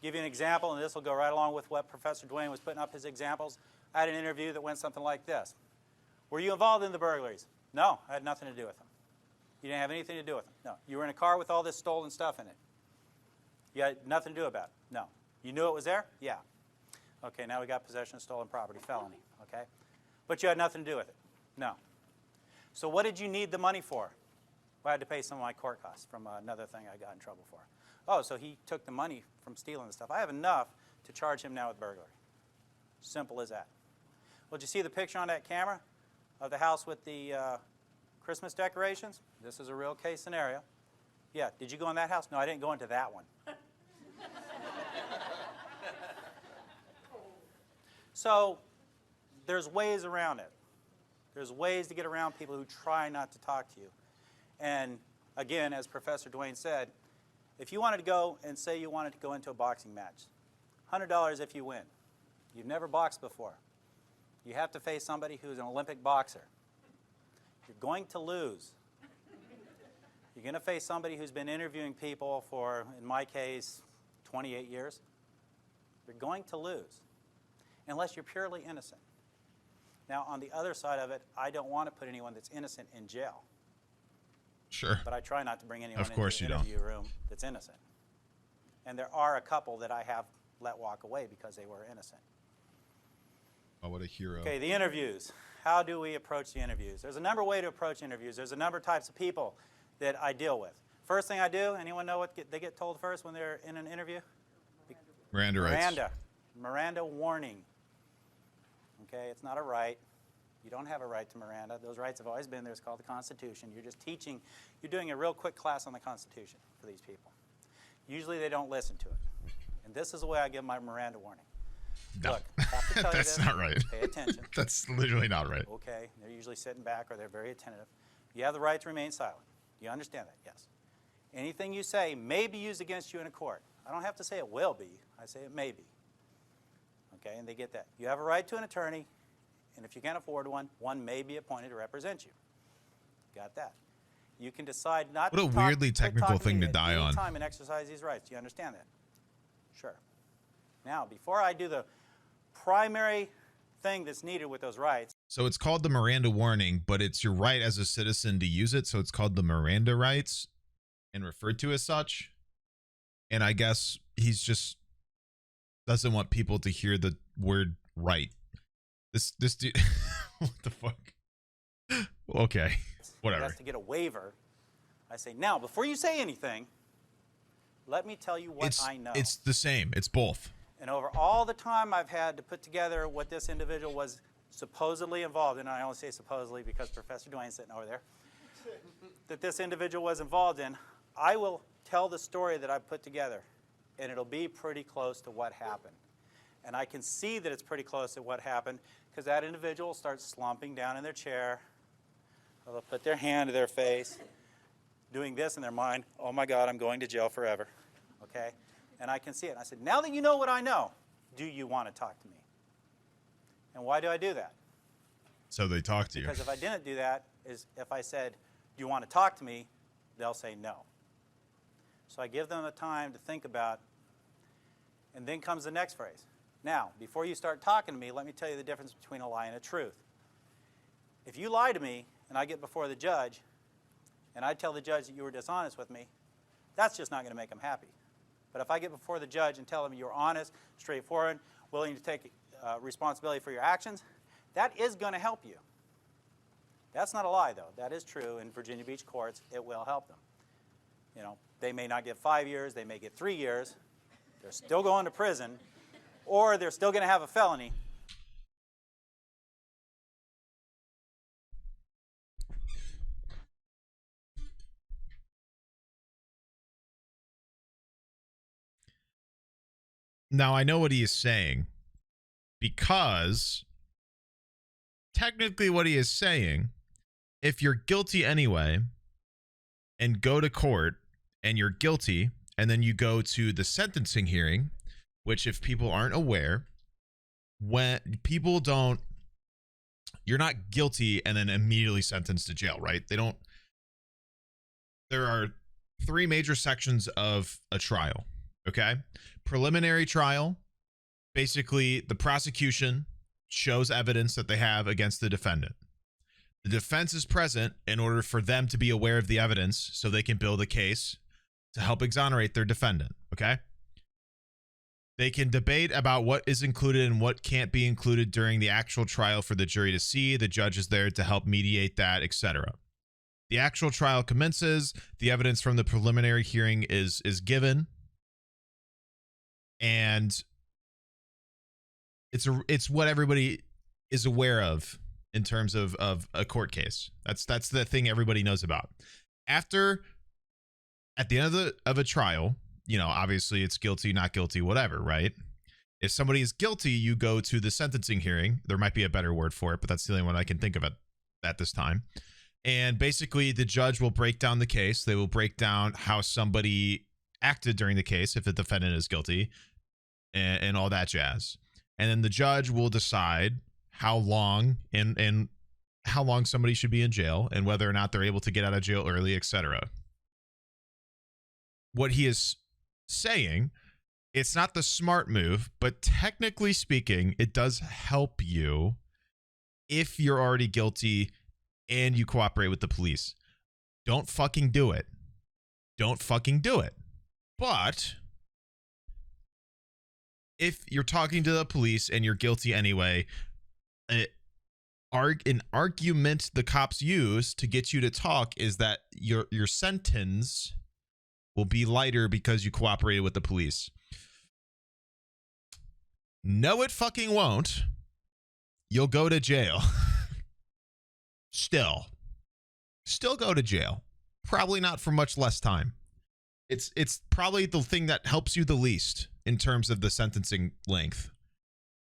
Give you an example, and this will go right along with what Professor Dwayne was putting up his examples. I had an interview that went something like this. Were you involved in the burglaries? No, I had nothing to do with them. You didn't have anything to do with them? No. You were in a car with all this stolen stuff in it? You had nothing to do about it? No. You knew it was there? Yeah. Okay, now we got possession of stolen property, felony, okay? But you had nothing to do with it? No. So what did you need the money for? Well, I had to pay some of my court costs from another thing I got in trouble for. Oh, so he took the money from stealing the stuff. I have enough to charge him now with burglary. Simple as that. Well, did you see the picture on that camera of the house with the Christmas decorations? This is a real case scenario. Yeah, did you go in that house? No, I didn't go into that one. So there's ways around it. There's ways to get around people who try not to talk to you. And again, as Professor Dwayne said, if you wanted to go and say you wanted to go into a boxing match, $100 if you win. You've never boxed before. You have to face somebody who's an Olympic boxer. You're going to lose. You're going to face somebody who's been interviewing people for, in my case, 28 years. You're going to lose, unless you're purely innocent. Now, on the other side of it, I don't want to put anyone that's innocent in jail. Sure. But I try not to bring anyone Of course into the you don't. interview room that's innocent. And there are a couple that I have let walk away because they were innocent. Oh, what a hero. Okay, the interviews. How do we approach the interviews? There's a number of ways to approach interviews. There's a number of types of people that I deal with. First thing I do, anyone know what they get told first when they're in an interview? Miranda Rights. Miranda Warning. Okay, it's not a right. You don't have a right to Miranda. Those rights have always been there. It's called the Constitution. You're just teaching. You're doing a real quick class on the Constitution for these people. Usually they don't listen to it. And this is the way I give my Miranda warning. No. Look, I have to tell you That's this. not right. Pay attention. That's literally not right. Okay, they're usually sitting back or they're very attentive. You have the right to remain silent. Do you understand that? Yes. Anything you say may be used against you in a court. I don't have to say it will be. I say it may be. Okay, and they get that. You have a right to an attorney, and if you can't afford one, one may be appointed to represent you. Got that. You can decide not What to a talk, weirdly quit technical talking thing to at die any on. time and exercise these rights. Do you understand that? Sure. Now, before I do the primary thing that's needed with those rights. So it's called the Miranda Warning, but it's your right as a citizen to use it. So it's called the Miranda Rights and referred to as such. And I guess he's just doesn't want people to hear the word right. This dude, what the fuck? Okay, whatever. Has to get a waiver. I say, now, before you say anything, let me tell you what I know. It's the same. It's both. And over all the time I've had to put together what this individual was supposedly involved in, and I only say supposedly because Professor Dwayne's sitting over there, that this individual was involved in, I will tell the story that I put together, and it'll be pretty close to what happened. And I can see that it's pretty close to what happened because that individual starts slumping down in their chair. They'll put their hand to their face, doing this in their mind, oh my God, I'm going to jail forever, okay? And I can see it. And I said, now that you know what I know, do you want to talk to me? And why do I do that? So they talk to you. Because if I didn't do that, is if I said, do you want to talk to me, they'll say no. So I give them the time to think about, and then comes the next phrase. Now, before you start talking to me, let me tell you the difference between a lie and a truth. If you lie to me, and I get before the judge, and I tell the judge that you were dishonest with me, that's just not going to make him happy. But if I get before the judge and tell him you're honest, straightforward, willing to take responsibility for your actions, that is going to help you. That's not a lie, though. That is true in Virginia Beach courts. It will help them. You know, they may not get 5 years. They may get 3 years. They're still going to prison, or they're still going to have a felony. Now I know what he is saying, because technically what he is saying, if you're guilty anyway and go to court and you're guilty and then you go to the sentencing hearing, which if people aren't aware, when people don't, you're not guilty and then immediately sentenced to jail, right? There are 3 major sections of a trial. Okay. Preliminary trial. Basically, the prosecution shows evidence that they have against the defendant. The defense is present in order for them to be aware of the evidence so they can build a case to help exonerate their defendant. Okay. They can debate about what is included and what can't be included during the actual trial for the jury to see. The judge is there to help mediate that, etc. The actual trial commences. The evidence from the preliminary hearing is given. And it's what everybody is aware of in terms of a court case. That's the thing everybody knows about. At the end of a trial, you know, obviously it's guilty, not guilty, whatever, right? If somebody is guilty, you go to the sentencing hearing. There might be a better word for it, but that's the only one I can think of at this time. And basically the judge will break down the case. They will break down how somebody acted during the case if the defendant is guilty and all that jazz. And then the judge will decide how long and how long somebody should be in jail and whether or not they're able to get out of jail early, etc. What he is saying, it's not the smart move, but technically speaking, it does help you if you're already guilty and you cooperate with the police. Don't fucking do it. Don't fucking do it. But if you're talking to the police and you're guilty anyway, an argument the cops use to get you to talk is that your sentence will be lighter because you cooperated with the police. No, it fucking won't. You'll go to jail. Still go to jail. Probably not for much less time. It's probably the thing that helps you the least in terms of the sentencing length.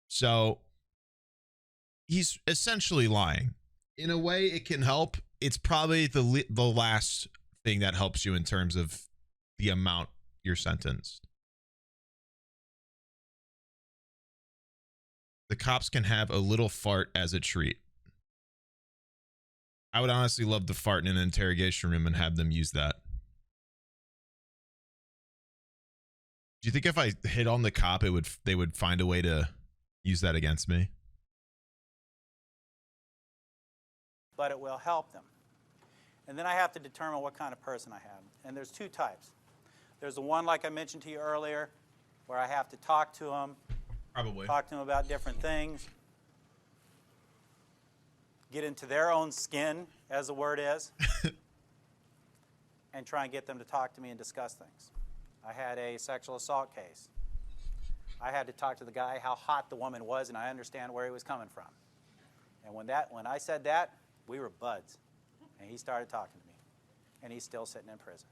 So he's essentially lying. In a way, it can help. It's probably the last thing that helps you in terms of the amount you're sentenced. The cops can have a little fart as a treat. I would honestly love to fart in an interrogation room and have them use that. Do you think if I hit on the cop, they would find a way to use that against me? But it will help them. And then I have to determine what kind of person I have. And there's two types. There's the one, like I mentioned to you earlier, where I have to talk to them. Probably. Talk to them about different things. Get into their own skin, as the word is. And try and get them to talk to me and discuss things. I had a sexual assault case. I had to talk to the guy how hot the woman was, and I understand where he was coming from. And when I said that, we were buds. And he started talking to me. And he's still sitting in prison.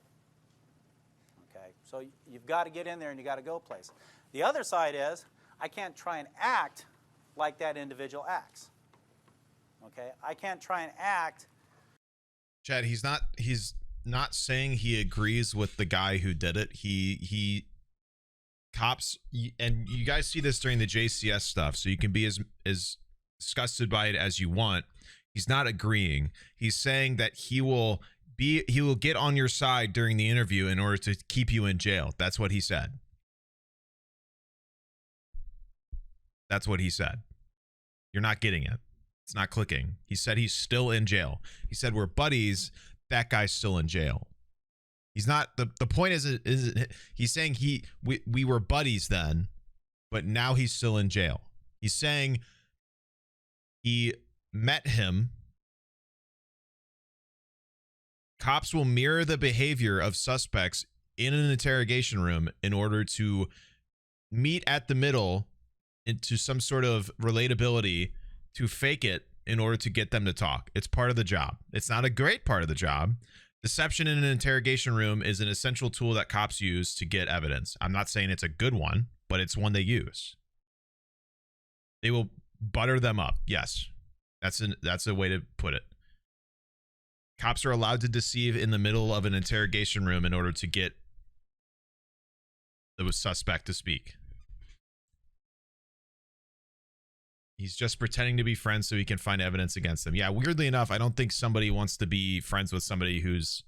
Okay? So you've got to get in there and you've got to go places. The other side is, I can't try and act like that individual acts. Okay? I can't try and act. Chad, he's not saying he agrees with the guy who did it. He cops, and you guys see this during the JCS stuff, so you can be as disgusted by it as you want. He's not agreeing. He's saying that he will get on your side during the interview in order to keep you in jail. That's what he said. That's what he said. You're not getting it. It's not clicking. He said he's still in jail. He said we're buddies. That guy's still in jail. He's not, the point is he's saying we were buddies then, but now he's still in jail. He's saying he met him. Cops will mirror the behavior of suspects in an interrogation room in order to meet at the middle into some sort of relatability, to fake it in order to get them to talk. It's part of the job. It's not a great part of the job. Deception in an interrogation room is an essential tool that cops use to get evidence. I'm not saying it's a good one, but it's one they use. They will butter them up. Yes. That's a way to put it. Cops are allowed to deceive in the middle of an interrogation room in order to get the suspect to speak. He's just pretending to be friends so he can find evidence against them. Yeah, weirdly enough, I don't think somebody wants to be friends with somebody who's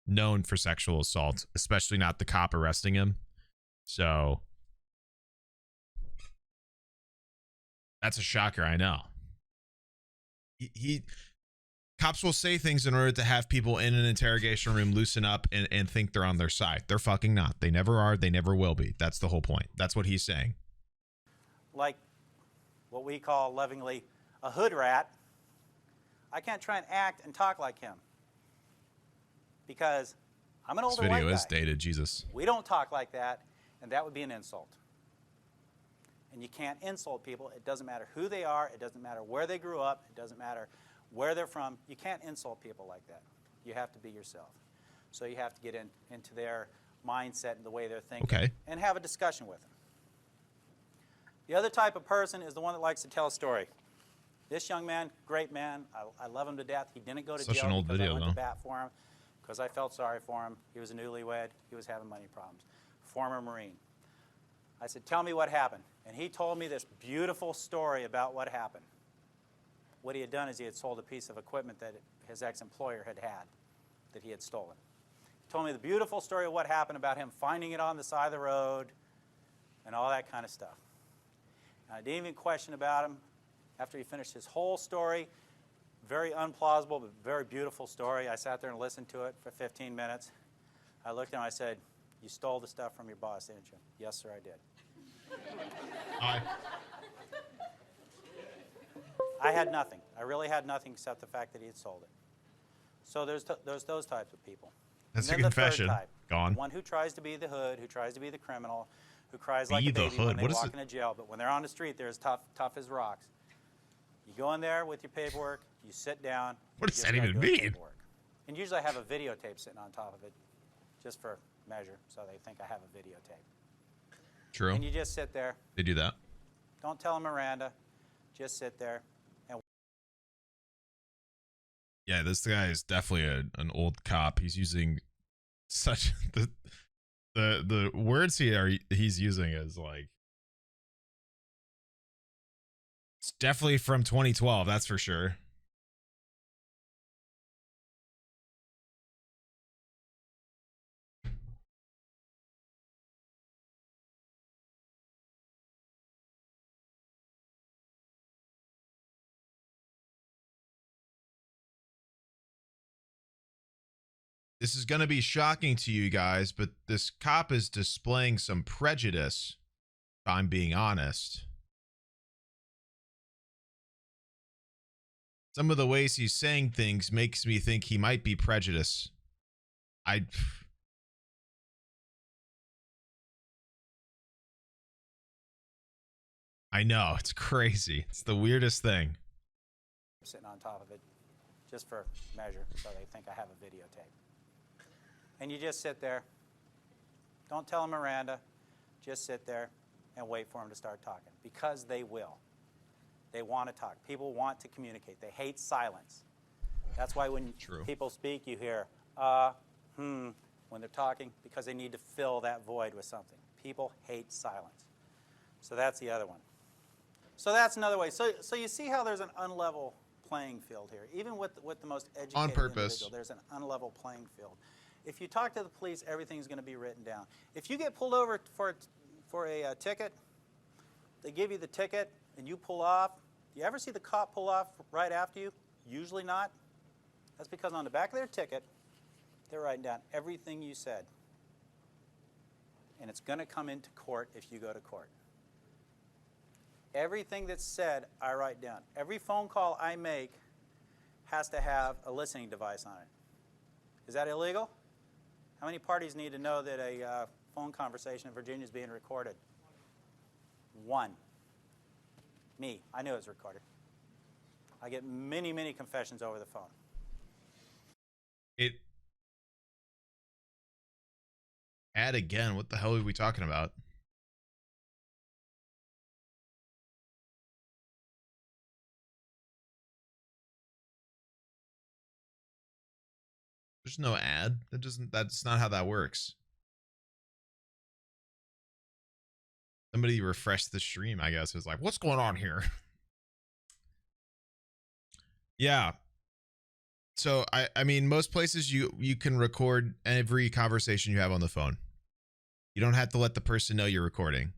known for sexual assault, especially not the cop arresting him. So that's a shocker, I know. Cops will say things in order to have people in an interrogation room loosen up and think they're on their side. They're fucking not. They never are. They never will be. That's the whole point. That's what he's saying. Like what we call lovingly a hood rat, I can't try and act and talk like him because I'm an older white guy. This video is dated, Jesus. We don't talk like that, and that would be an insult. And you can't insult people. It doesn't matter who they are. It doesn't matter where they grew up. It doesn't matter where they're from. You can't insult people like that. You have to be yourself. So you have to get into their mindset and the way they're thinking and have a discussion with them. The other type of person is the one that likes to tell a story. This young man, great man. I love him to death. He didn't go to jail an old because video, I went though. to bat for him, because I felt sorry for him. He was a newlywed. He was having money problems. Former Marine. I said, tell me what happened. And he told me this beautiful story about what happened. What he had done is he had sold a piece of equipment that his ex-employer had that he had stolen. He told me the beautiful story of what happened about him finding it on the side of the road and all that kind of stuff. And I didn't even question about him. After he finished his whole story, very unplausible but very beautiful story, I sat there and listened to it for 15 minutes. I looked at him and I said, "You stole the stuff from your boss, didn't you?" "Yes, sir, I did." I had nothing. I really had nothing except the fact that he had sold it. So there's those types of people. That's a And then the third confession. type, Gone. the one who tries to be the hood, who tries to be the criminal, who cries like Be a the baby hood. when they What is walk it? into jail, but when they're on the street, they're as tough as rocks. You go in there with your paperwork, you sit down. What you does just that gotta even do the mean? paperwork. And usually I have a videotape sitting on top of it, just for measure, so they think I have a videotape. True. And you just sit there. They do that. Don't tell them Miranda. Just sit there. And Yeah, this guy is definitely an old cop. He's using such the words he's using is like, it's definitely from 2012. That's for sure. This is going to be shocking to you guys, but this cop is displaying some prejudice, if I'm being honest. Some of the ways he's saying things makes me think he might be prejudiced. I know, it's crazy. It's the weirdest thing. sitting on top of it, just for measure, so they think I have a videotape. And you just sit there. Don't tell them Miranda. Just sit there and wait for them to start talking, because they will. They want to talk. People want to communicate. They hate silence. That's why when people speak, you hear, when they're talking, because they need to fill that void with something. People hate silence. So that's the other one. So that's another way. So you see how there's an unlevel playing field here. Even with the most educated On purpose. individual, there's an unlevel playing field. If you talk to the police, everything's going to be written down. If you get pulled over for a ticket, they give you the ticket and you pull off. Do you ever see the cop pull off right after you? Usually not. That's because on the back of their ticket, they're writing down everything you said. And it's going to come into court if you go to court. Everything that's said, I write down. Every phone call I make has to have a listening device on it. Is that illegal? How many parties need to know that a phone conversation in Virginia is being recorded? One. Me. I knew it was recorded. I get many, many confessions over the phone. Add again. What the hell are we talking about? There's no ad. That's not how that works. Somebody refreshed the stream, I guess. It was like, what's going on here? Yeah. So I mean, most places you can record every conversation you have on the phone. You don't have to let the person know you're recording.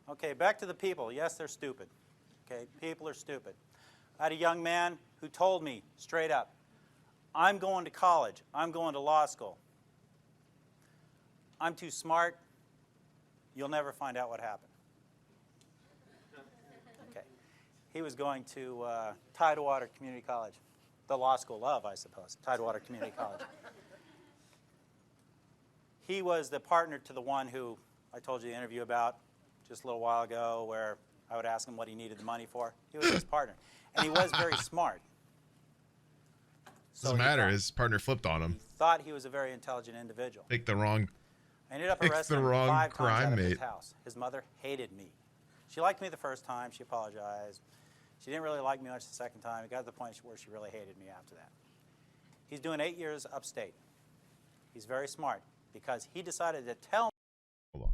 Okay, back to the people. Yes, they're stupid. Okay, people are stupid. I had a young man who told me straight up, I'm going to college. I'm going to law school. I'm too smart. You'll never find out what happened. Okay. He was going to Tidewater Community College, the law school of, I suppose, Tidewater Community College. He was the partner to the one who I told you the interview about just a little while ago, where I would ask him what he needed the money for. He was his partner. And he was very smart. Doesn't matter. His partner flipped on him. He thought he was a very intelligent individual. Picked the wrong. I ended up Picked arresting the him wrong 5 times crime out of his mate. house. His mother hated me. She liked me the first time. She apologized. She didn't really like me much the second time. It got to the point where she really hated me after that. He's doing 8 years upstate. He's very smart because he decided to tell me. Hold on.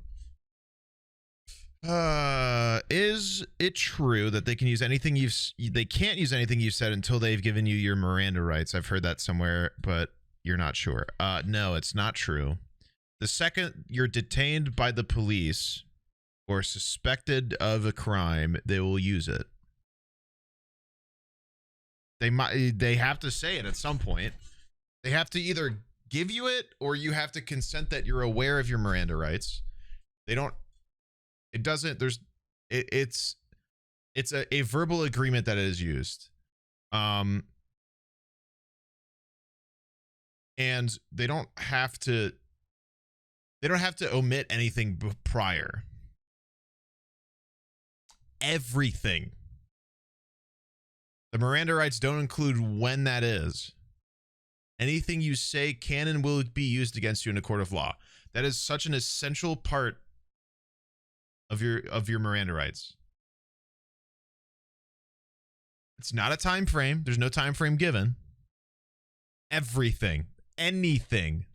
Is it true that they can use anything they can't use anything you've said until they've given you your Miranda rights? I've heard that somewhere, but you're not sure. No, it's not true. The second you're detained by the police or suspected of a crime, they will use it. They have to say it at some point. They have to either give you it or you have to consent that you're aware of your Miranda rights. They don't, it doesn't, there's, it's a verbal agreement that is used. And they don't have to omit anything prior. Everything. The Miranda rights don't include when that is. Anything you say can and will be used against you in a court of law. That is such an essential part of your Miranda rights. It's not a time frame. There's no time frame given. Everything, anything.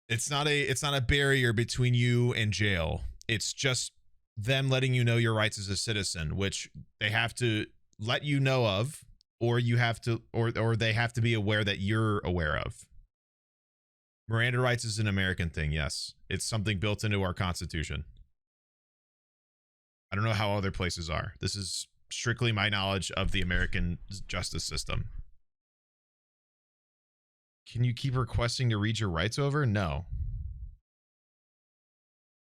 It's not a barrier between you and jail. It's just them letting you know your rights as a citizen, which they have to let you know of, or you have to, or they have to be aware that you're aware of. Miranda rights is an American thing, yes. It's something built into our Constitution. I don't know how other places are. This is strictly my knowledge of the American justice system. Can you keep requesting to read your rights over? No.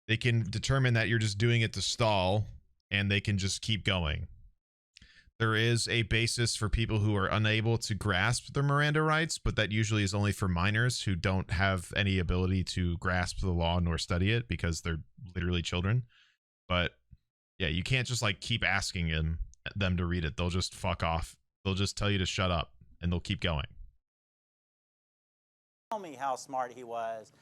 They can determine that you're just doing it to stall, and they can just keep going. There is a basis for people who are unable to grasp their Miranda rights, but that usually is only for minors who don't have any ability to grasp the law nor study it because they're literally children. But yeah, you can't just like keep asking them to read it. They'll just fuck off. They'll just tell you to shut up, and they'll keep going. Tell me how smart he was.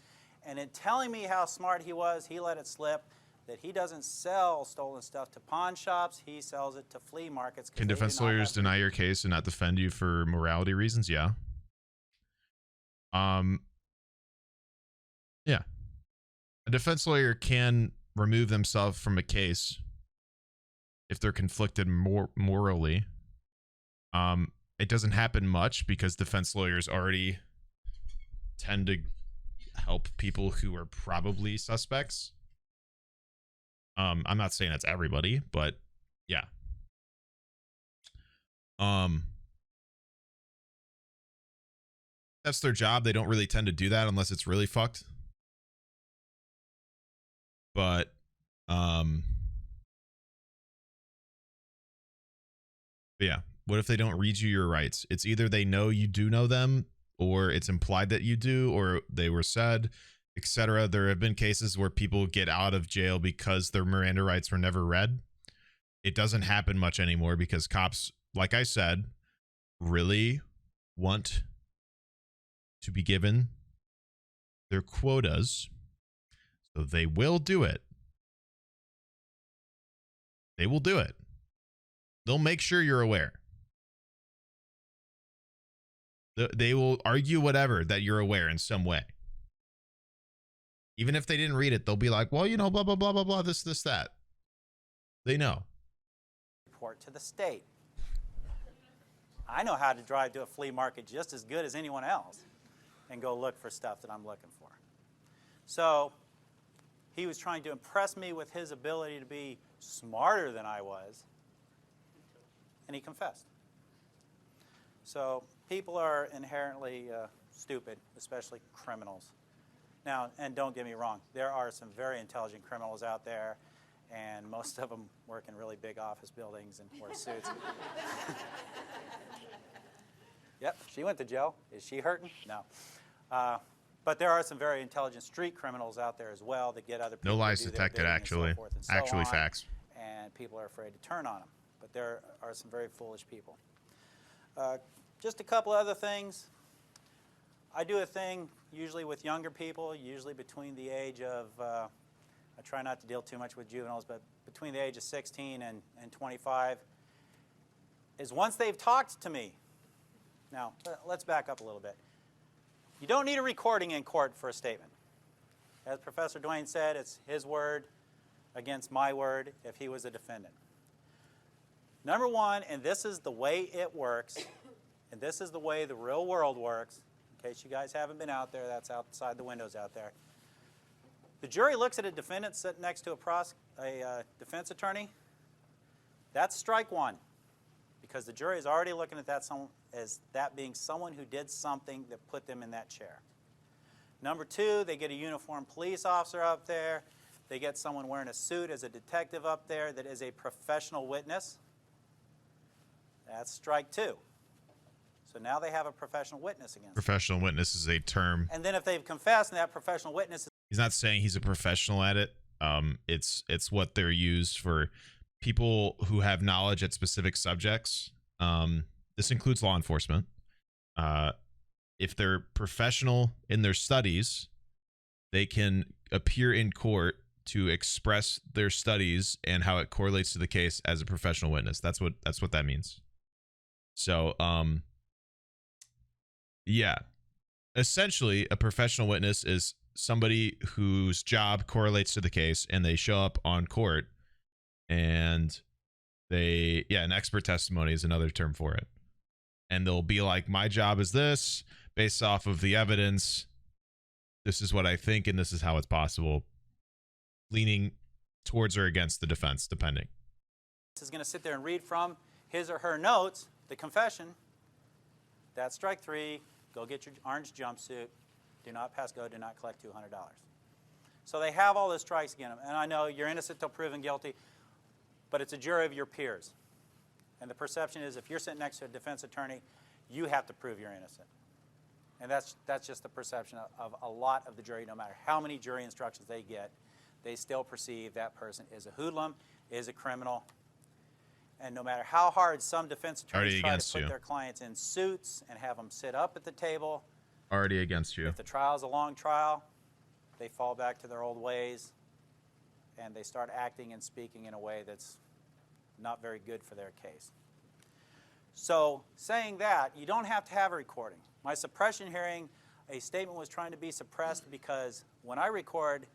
And in telling me how smart he was, he let it slip that he doesn't sell stolen stuff to pawn shops. He sells it to flea markets. Can defense lawyers deny your case and not defend you for morality reasons? Yeah. Yeah. A defense lawyer can remove themselves from a case if they're conflicted morally. It doesn't happen much because defense lawyers already tend to help people who are probably suspects. I'm not saying that's everybody, but yeah. That's their job. They don't really tend to do that unless it's really fucked. But yeah, what if they don't read you your rights? It's either they know you do know them, or it's implied that you do, or they were said, etc. There have been cases where people get out of jail because their Miranda rights were never read. It doesn't happen much anymore because cops, like I said, really want to be given their quotas, so they will do it. They will do it. They'll make sure you're aware. They will argue whatever that you're aware in some way. Even if they didn't read it, they'll be like, well, you know, blah, blah, blah, blah, blah, this, that. They know. Report to the state. I know how to drive to a flea market just as good as anyone else and go look for stuff that I'm looking for. So he was trying to impress me with his ability to be smarter than I was, and he confessed. So people are inherently stupid, especially criminals. Now, and don't get me wrong, there are some very intelligent criminals out there, and most of them work in really big office buildings and wear suits. Yep, she went to jail. Is she hurting? No. But there are some very intelligent street criminals out there as well that get other people no lies to do detected, their bidding actually. and so forth and so Actually, on, facts. And people are afraid to turn on them. But there are some very foolish people. Just a couple other things. I do a thing usually with younger people, usually between the age of, I try not to deal too much with juveniles, but between the age of 16 and 25, is once they've talked to me. Now, let's back up a little bit. You don't need a recording in court for a statement. As Professor Dwayne said, it's his word against my word if he was a defendant. Number one, and this is the way it works, and this is the way the real world works, in case you guys haven't been out there, that's outside the windows out there. The jury looks at a defendant sitting next to a defense attorney. That's strike one, because the jury is already looking at that as that being someone who did something that put them in that chair. Number two, they get a uniformed police officer up there. They get someone wearing a suit as a detective up there that is a professional witness. That's strike two. So now they have a professional witness against them. Professional witness is a term. And then if they've confessed and that professional witness is... He's not saying he's a professional at it. It's what they're used for people who have knowledge at specific subjects. This includes law enforcement. If they're professional in their studies, they can appear in court to express their studies and how it correlates to the case as a professional witness. That's what that means. So, yeah, essentially a professional witness is somebody whose job correlates to the case and they show up on court and an expert testimony is another term for it. And they'll be like, my job is this based off of the evidence. This is what I think, and this is how it's possible, leaning towards or against the defense, depending. Is going to sit there and read from his or her notes, the confession. That's strike three. Go get your orange jumpsuit. Do not pass go. Do not collect $200. So they have all those strikes against them. And I know you're innocent till proven guilty, but it's a jury of your peers. And the perception is if you're sitting next to a defense attorney, you have to prove you're innocent. And that's just the perception of a lot of the jury. No matter how many jury instructions they get, they still perceive that person is a hoodlum, is a criminal. And no matter how hard some defense attorneys try to put their clients in suits and have them sit up at the table, already against you. If the trial's a long trial, they fall back to their old ways and they start acting and speaking in a way that's not very good for their case. So saying that, you don't have to have a recording. My suppression hearing, a statement was trying to be suppressed because when I record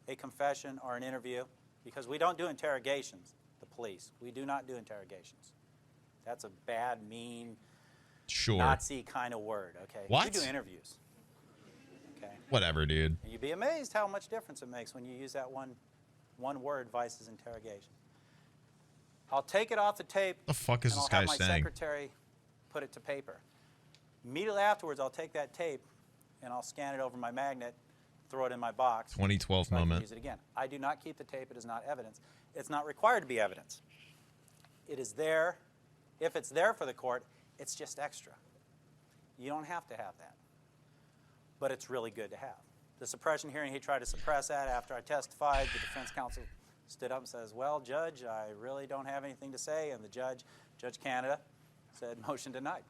a confession or an interview, because we don't do interrogations, the police. We do not do interrogations. That's a bad, mean, Nazi kind of word, okay? What? We do interviews. Okay? Whatever, dude. And you'd be amazed how much difference it makes when you use that one word versus interrogation. I'll take it off the tape. The fuck is and this I'll guy have my saying? secretary put it to paper. Immediately afterwards, I'll take that tape and I'll scan it over my magnet, throw it in my box. 2012 so I can moment. use it again. I do not keep the tape. It is not evidence. It's not required to be evidence. It is there. If it's there for the court, it's just extra. You don't have to have that. But it's really good to have. The suppression hearing, he tried to suppress that after I testified. The defense counsel stood up and says, well, Judge, I really don't have anything to say. And the Judge Canada, said, motion denied.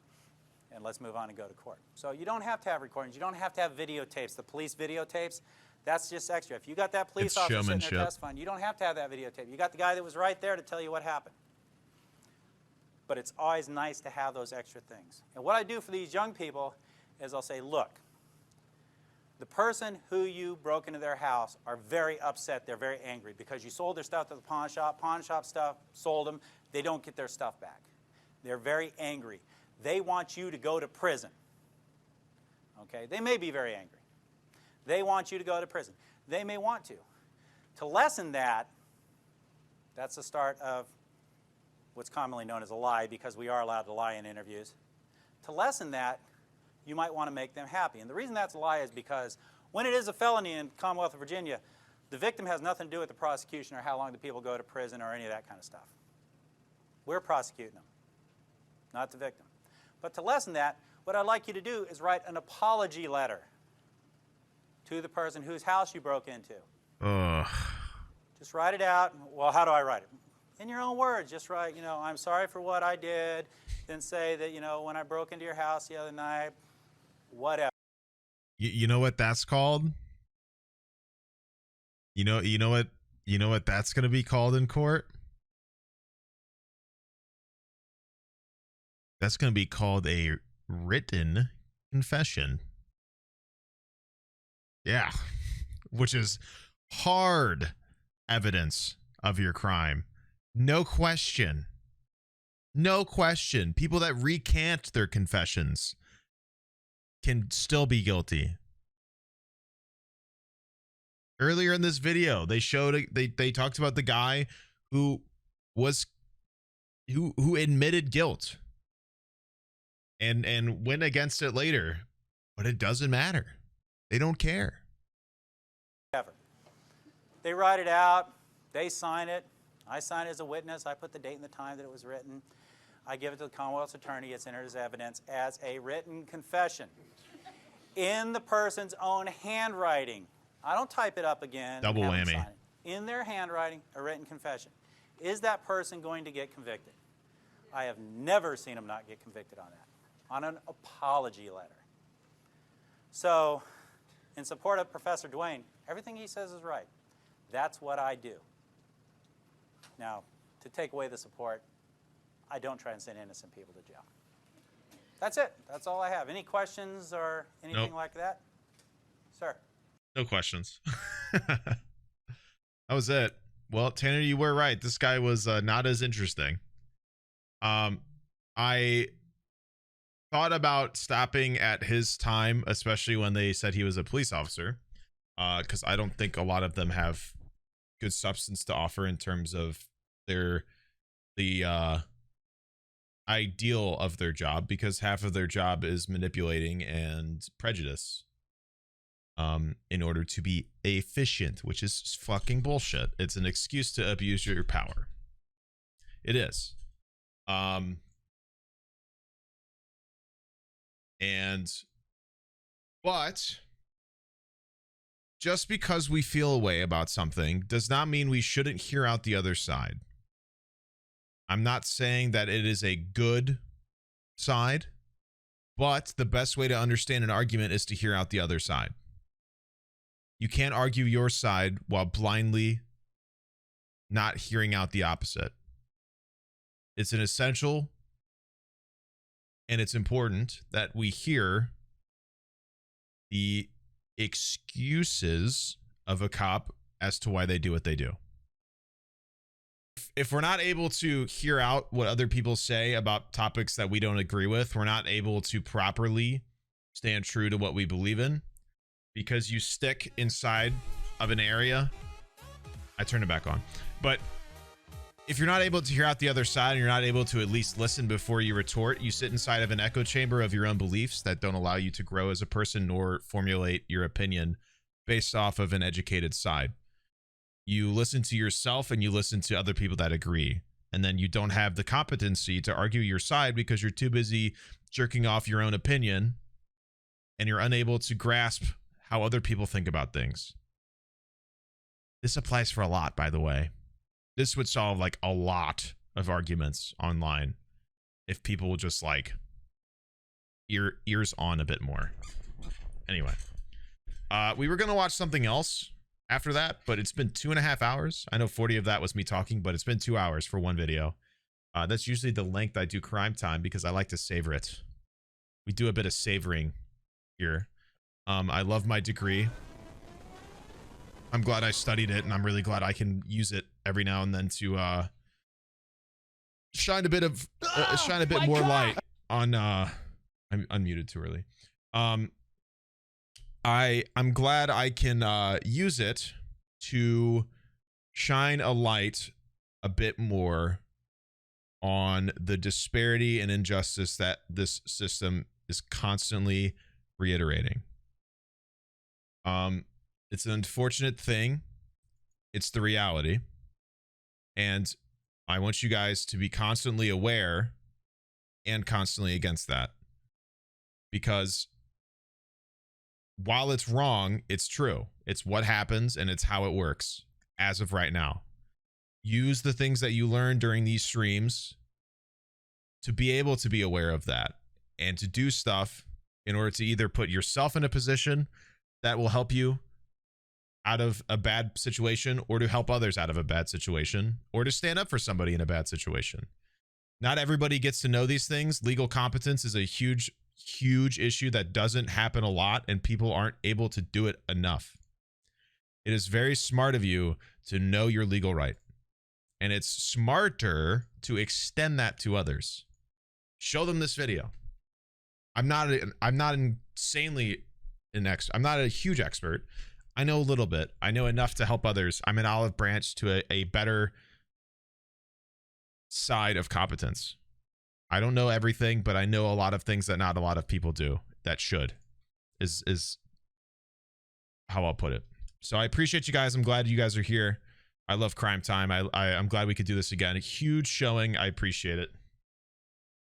And let's move on and go to court. So you don't have to have recordings. You don't have to have videotapes. The police videotapes, that's just extra. If you got that police officer sitting there testifying, you don't have to have that videotape. You got the guy that was right there to tell you what happened. But it's always nice to have those extra things. And what I do for these young people is I'll say, look, the person who you broke into their house are very upset. They're very angry because you sold their stuff to the pawn shop. Pawn shop stuff, sold them. They don't get their stuff back. They're very angry. They want you to go to prison. Okay? They may be very angry. They want you to go to prison. They may want to. To lessen that, that's the start of what's commonly known as a lie, because we are allowed to lie in interviews. To lessen that, you might want to make them happy. And the reason that's a lie is because when it is a felony in the Commonwealth of Virginia, the victim has nothing to do with the prosecution or how long the people go to prison or any of that kind of stuff. We're prosecuting them, not the victim. But to lessen that, what I'd like you to do is write an apology letter to the person whose house you broke into. Just write it out. Well, how do I write it? In your own words. Just write, I'm sorry for what I did. Then say that, when I broke into your house the other night, whatever. You know what that's called? You know what that's going to be called in court? That's going to be called a written confession. Yeah. Which is hard evidence of your crime. No question. No question. People that recant their confessions can still be guilty. Earlier in this video, they showed they talked about the guy who admitted guilt and went against it later, but it doesn't matter. They don't care. Ever. They write it out, they sign it, I sign it as a witness, I put the date and the time that it was written, I give it to the Commonwealth's attorney, it's entered as evidence as a written confession in the person's own handwriting. I don't type it up again. Double and have them whammy. sign it. In their handwriting, a written confession. Is that person going to get convicted? I have never seen them not get convicted on that, on an apology letter. So, in support of Professor Dwayne, everything he says is right. That's what I do. Now, to take away the support, I don't try and send innocent people to jail. That's it. That's all I have. Any questions or anything Nope. like that? Sir? No questions. That was it. Well, Tanner, you were right. This guy was not as interesting. I thought about stopping at his time, especially when they said he was a police officer, because I don't think a lot of them have good substance to offer in terms of the ideal of their job, because half of their job is manipulating and prejudice in order to be efficient, which is fucking bullshit. It's an excuse to abuse your power. It is. But just because we feel a way about something does not mean we shouldn't hear out the other side. I'm not saying that it is a good side, but the best way to understand an argument is to hear out the other side. You can't argue your side while blindly not hearing out the opposite. It's an essential and it's important that we hear the excuses of a cop as to why they do what they do. If we're not able to hear out what other people say about topics that we don't agree with, we're not able to properly stand true to what we believe in, because you stick inside of an area. I turned it back on. But if you're not able to hear out the other side and you're not able to at least listen before you retort, you sit inside of an echo chamber of your own beliefs that don't allow you to grow as a person nor formulate your opinion based off of an educated side. You listen to yourself and you listen to other people that agree. And then you don't have the competency to argue your side because you're too busy jerking off your own opinion and you're unable to grasp how other people think about things. This applies for a lot, by the way. This would solve like a lot of arguments online if people would just like ears on a bit more. Anyway, we were going to watch something else after that, but it's been 2.5 hours. I know 40 of that was me talking, but it's been 2 hours for one video. That's usually the length I do crime time because I like to savor it. We do a bit of savoring here. I love my degree. I'm glad I studied it, and I'm really glad I can use it every now and then to shine a bit more light on. I'm unmuted too early. I'm glad I can use it to shine a light a bit more on the disparity and injustice that this system is constantly reiterating. It's an unfortunate thing. It's the reality. And I want you guys to be constantly aware and constantly against that. Because while it's wrong, it's true. It's what happens and it's how it works as of right now. Use the things that you learn during these streams to be able to be aware of that and to do stuff in order to either put yourself in a position that will help you out of a bad situation, or to help others out of a bad situation, or to stand up for somebody in a bad situation. Not everybody gets to know these things. Legal competence is a huge issue that doesn't happen a lot, and people aren't able to do it enough. It is very smart of you to know your legal right. And it's smarter to extend that to others. Show them this video. I'm not insanely I'm not a huge expert. I know a little bit. I know enough to help others. I'm an olive branch to a better side of competence. I don't know everything, but I know a lot of things that not a lot of people do that should, is how I'll put it. So I appreciate you guys. I'm glad you guys are here. I love Crime Time. I'm glad we could do this again. A huge showing. I appreciate it.